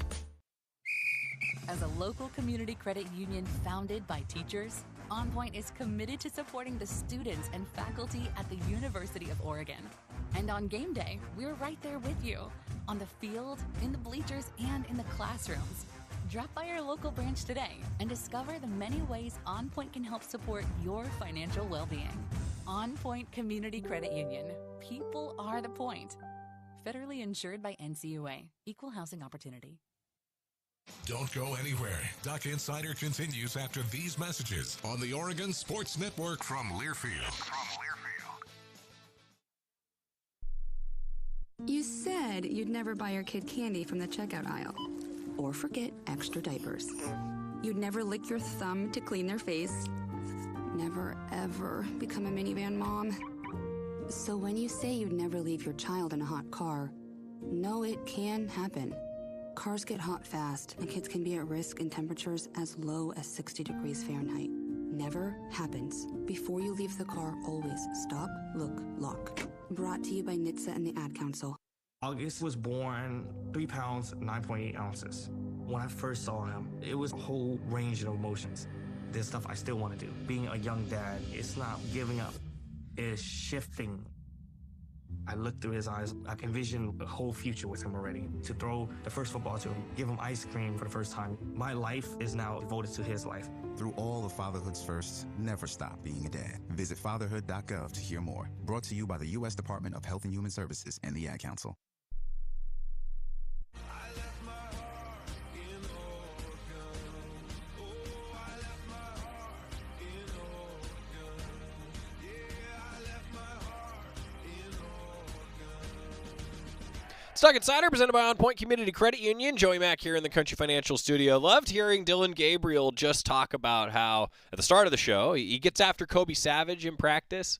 Speaker 17: As a local community credit union founded by teachers, OnPoint is committed to supporting the students and faculty at the University of Oregon. And on game day, we're right there with you, on the field, in the bleachers, and in the classrooms. Drop by our local branch today and discover the many ways OnPoint can help support your financial well-being. OnPoint Community Credit Union. People are the point. Federally insured by NCUA. Equal housing opportunity.
Speaker 1: Don't go anywhere. Duck Insider continues after these messages on the Oregon Sports Network from Learfield.
Speaker 13: You said you'd never buy your kid candy from the checkout aisle. Or forget extra diapers. You'd never lick your thumb to clean their face. Never, ever become a minivan mom. So when you say you'd never leave your child in a hot car, know it can happen. Cars get hot fast, and kids can be at risk in temperatures as low as 60 degrees Fahrenheit. never happens. Before you leave the car, always stop, look, lock. Brought to you by NHTSA and the Ad Council.
Speaker 15: August was born 3 pounds, 9.8 ounces. When I first saw him, it was a whole range of emotions. There's stuff I still want to do. Being a young dad, it's not giving up. It's shifting. I looked through his eyes. I envisioned a whole future with him already. To throw the first football to him, give him ice cream for the first time. My life is now devoted to his life.
Speaker 16: Through all of fatherhood's firsts, never stop being a dad. Visit fatherhood.gov to hear more. Brought to you by the U.S. Department of Health and Human Services and the Ad Council.
Speaker 9: Stock Insider presented by OnPoint Community Credit Union. Joey Mack here in the Country Financial Studio. Loved hearing Dylan Gabriel just talk about how, at the start of the show, he gets after Kobe Savage in practice.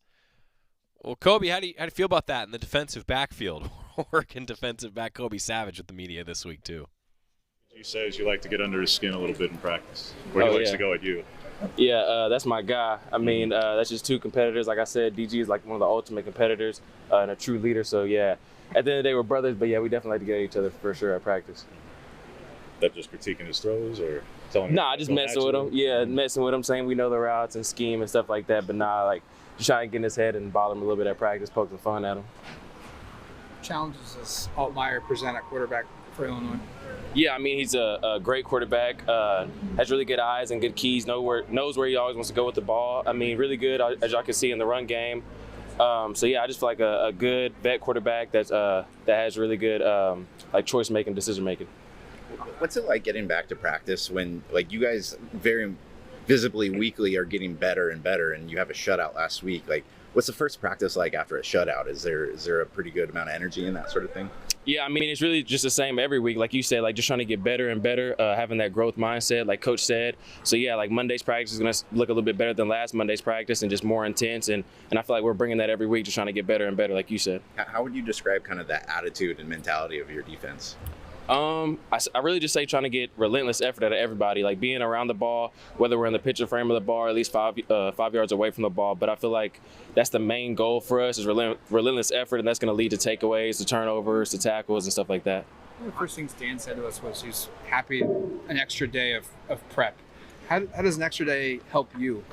Speaker 9: Well, Kobe, how do you feel about that in the defensive backfield? Working defensive back Kobe Savage with the media this week, too.
Speaker 18: He says you like to get under his skin a little bit in practice. Where he likes to go at you.
Speaker 19: Yeah, that's my guy. I mean, that's just two competitors. Like I said, DG is like one of the ultimate competitors and a true leader. So, yeah. At the end of the day, we're brothers, but yeah, we definitely like to get at each other for sure at practice.
Speaker 18: That just critiquing his throws or telling him?
Speaker 19: Nah, just messing with him. Yeah, messing with him, saying we know the routes and scheme and stuff like that. But nah, like just trying to get in his head and bother him a little bit at practice, poke some fun at him.
Speaker 20: Challenges does Altmaier present at quarterback for Illinois?
Speaker 19: Yeah, I mean, he's a great quarterback, has really good eyes and good keys, knows where he always wants to go with the ball. I mean, really good, as y'all can see in the run game. So yeah, I just feel like a good vet quarterback that has really good like choice making, decision making.
Speaker 26: What's it like getting back to practice when like you guys very visibly weekly are getting better and better, and you have a shutout last week? Like, what's the first practice like after a shutout? Is there a pretty good amount of energy in that sort of thing?
Speaker 19: Yeah, I mean, it's really just the same every week. Like you said, like just trying to get better and better, having that growth mindset, like Coach said. So, yeah, like Monday's practice is going to look a little bit better than last Monday's practice and just more intense. And I feel like we're bringing that every week, just trying to get better and better, like you said.
Speaker 26: How would you describe kind of that attitude and mentality of your defense?
Speaker 19: I really just say trying to get relentless effort out of everybody, like being around the ball, whether we're in the picture frame of the ball, or at least 5 yards away from the ball. But I feel like that's the main goal for us is relentless effort, and that's going to lead to takeaways, to turnovers, to tackles, and stuff like that.
Speaker 20: One of the first things Dan said to us was he's happy an extra day of prep. How does an extra day help you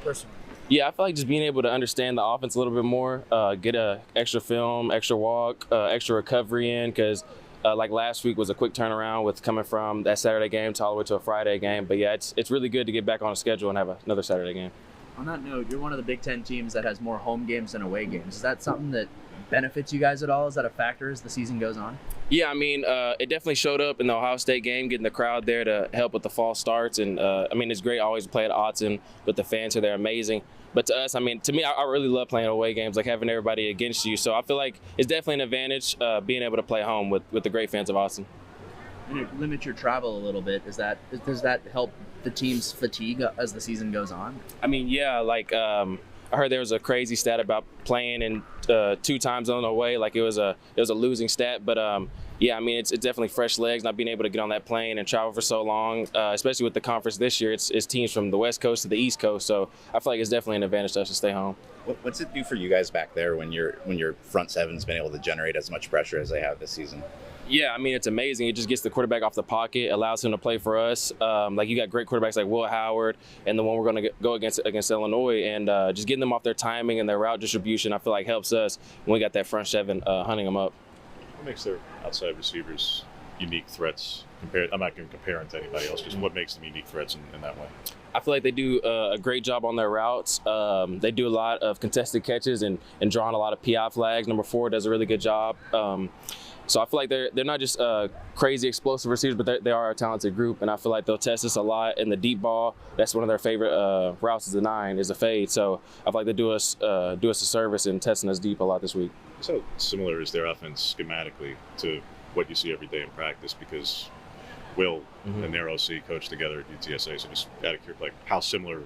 Speaker 20: personally?
Speaker 19: Yeah, I feel like just being able to understand the offense a little bit more, get a extra film, extra walk, extra recovery in, because like last week was a quick turnaround with coming from that Saturday game to all the way to a Friday game. But yeah, it's really good to get back on a schedule and have another Saturday game.
Speaker 27: On that note, you're one of the Big Ten teams that has more home games than away games. Is that something that benefits you guys at all? Is that a factor as the season goes on?
Speaker 19: Yeah, I mean, it definitely showed up in the Ohio State game, getting the crowd there to help with the false starts. And, I mean, it's great. I always play at Autzen with the fans here. They're amazing. But to us, I mean, to me, I really love playing away games, like having everybody against you. So I feel like it's definitely an advantage being able to play home with the great fans of Autzen.
Speaker 27: And it limits your travel a little bit. Does that help the team's fatigue as the season goes on?
Speaker 19: I mean, yeah, like I heard there was a crazy stat about playing in 2 time zones away. Like it was a losing stat, but yeah, I mean, it's definitely fresh legs, not being able to get on that plane and travel for so long, especially with the conference this year. It's teams from the West Coast to the East Coast, so I feel like it's definitely an advantage to us to stay home.
Speaker 26: What's it do for you guys back there when your front seven's been able to generate as much pressure as they have this season?
Speaker 19: Yeah, I mean, it's amazing. It just gets the quarterback off the pocket, allows him to play for us. Like you got great quarterbacks like Will Howard and the one we're going to go against Illinois, and just getting them off their timing and their route distribution, I feel like helps us when we got that front seven hunting them up.
Speaker 18: What makes their outside receivers unique threats? I'm not going to compare them to anybody else. Just what makes them unique threats in that way?
Speaker 19: I feel like they do a great job on their routes. They do a lot of contested catches and drawing a lot of PI flags. Number 4 does a really good job. So I feel like they're not just crazy explosive receivers, but they are a talented group, and I feel like they'll test us a lot in the deep ball. That's one of their favorite routes is the 9, is a fade. So I feel like they do us a service in testing us deep a lot this week.
Speaker 18: So similar is their offense schematically to what you see every day in practice, because Will and their OC coach together at UTSA. So just out of curiosity, like how similar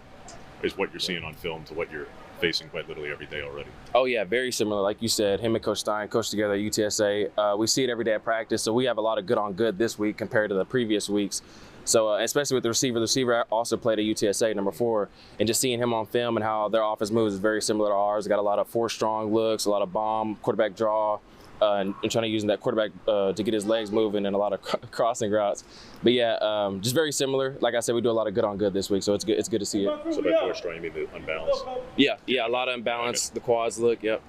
Speaker 18: is what you're seeing on film to what you're facing quite literally every day already?
Speaker 19: Oh yeah, very similar. Like you said, him and Coach Stein coached together at UTSA. We see it every day at practice, so we have a lot of good on good this week compared to the previous weeks. So especially with the receiver also played at UTSA, number 4, and just seeing him on film and how their offense moves is very similar to ours. Got a lot of 4-strong looks, a lot of bomb, quarterback draw, and trying to use that quarterback to get his legs moving and a lot of crossing routes. But yeah, just very similar. Like I said, we do a lot of good on good this week, so it's good. It's good to see it.
Speaker 18: So by 4-strong, you mean the unbalance?
Speaker 19: Yeah, a lot of imbalance. Okay. The quads look, yep.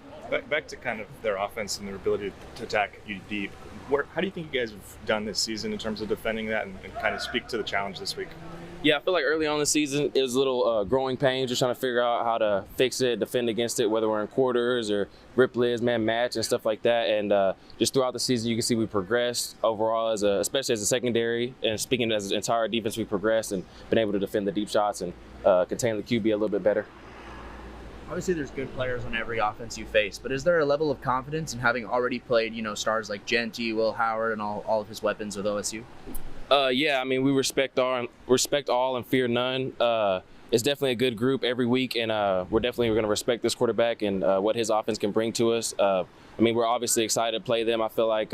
Speaker 4: Back to kind of their offense and their ability to attack you deep. How do you think you guys have done this season in terms of defending that and kind of speak to the challenge this week?
Speaker 19: Yeah, I feel like early on in the season, it was a little growing pains, just trying to figure out how to fix it, defend against it, whether we're in quarters or rip lids, man match, and stuff like that. And just throughout the season, you can see we progressed overall, especially as a secondary. And speaking as an entire defense, we progressed and been able to defend the deep shots and contain the QB a little bit better.
Speaker 27: Obviously, there's good players on every offense you face, but is there a level of confidence in having already played, stars like Genty, Will Howard, and all of his weapons with OSU?
Speaker 19: Yeah, I mean, we respect all and fear none. It's definitely a good group every week, and we're going to respect this quarterback and what his offense can bring to us. I mean, we're obviously excited to play them. I feel like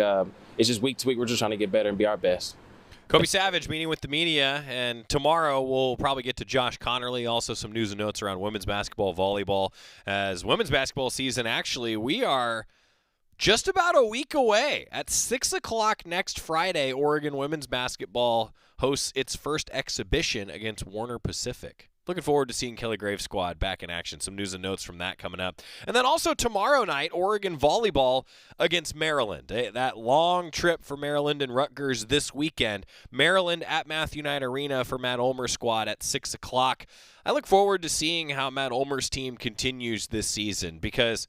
Speaker 19: it's just week to week. We're just trying to get better and be our best.
Speaker 9: Kobe Savage meeting with the media, and tomorrow we'll probably get to Josh Connerly, also some news and notes around women's basketball, volleyball. As women's basketball season, actually, we are just about a week away. At 6 o'clock next Friday, Oregon women's basketball hosts its first exhibition against Warner Pacific. Looking forward to seeing Kelly Graves' squad back in action. Some news and notes from that coming up. And then also tomorrow night, Oregon volleyball against Maryland. That long trip for Maryland and Rutgers this weekend. Maryland at Matthew Knight Arena for Matt Ulmer's squad at 6 o'clock. I look forward to seeing how Matt Ulmer's team continues this season because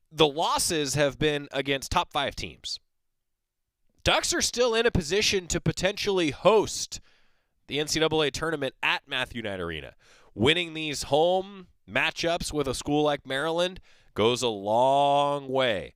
Speaker 9: the losses have been against top 5 teams. Ducks are still in a position to potentially host the NCAA tournament at Matthew Knight Arena. Winning these home matchups with a school like Maryland goes a long way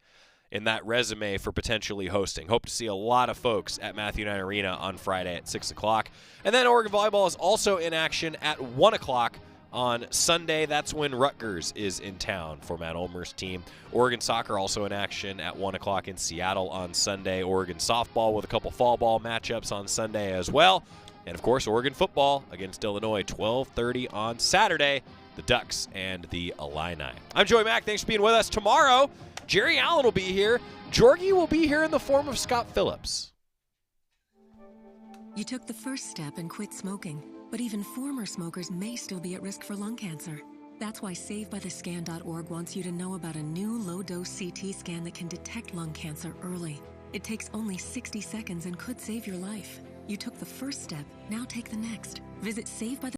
Speaker 9: in that resume for potentially hosting. Hope to see a lot of folks at Matthew Knight Arena on Friday at 6 o'clock. And then Oregon volleyball is also in action at 1 o'clock on Sunday. That's when Rutgers is in town for Matt Ulmer's team. Oregon soccer also in action at 1 o'clock in Seattle on Sunday. Oregon softball with a couple fall ball matchups on Sunday as well. And, of course, Oregon football against Illinois, 12:30 on Saturday, the Ducks and the Illini. I'm Joey Mack. Thanks for being with us. Tomorrow, Jerry Allen will be here. Jorgie will be here in the form of Scott Phillips.
Speaker 5: You took the first step and quit smoking, but even former smokers may still be at risk for lung cancer. That's why SaveByTheScan.org wants you to know about a new low-dose CT scan that can detect lung cancer early. It takes only 60 seconds and could save your life. You took the first step, now take the next. Visit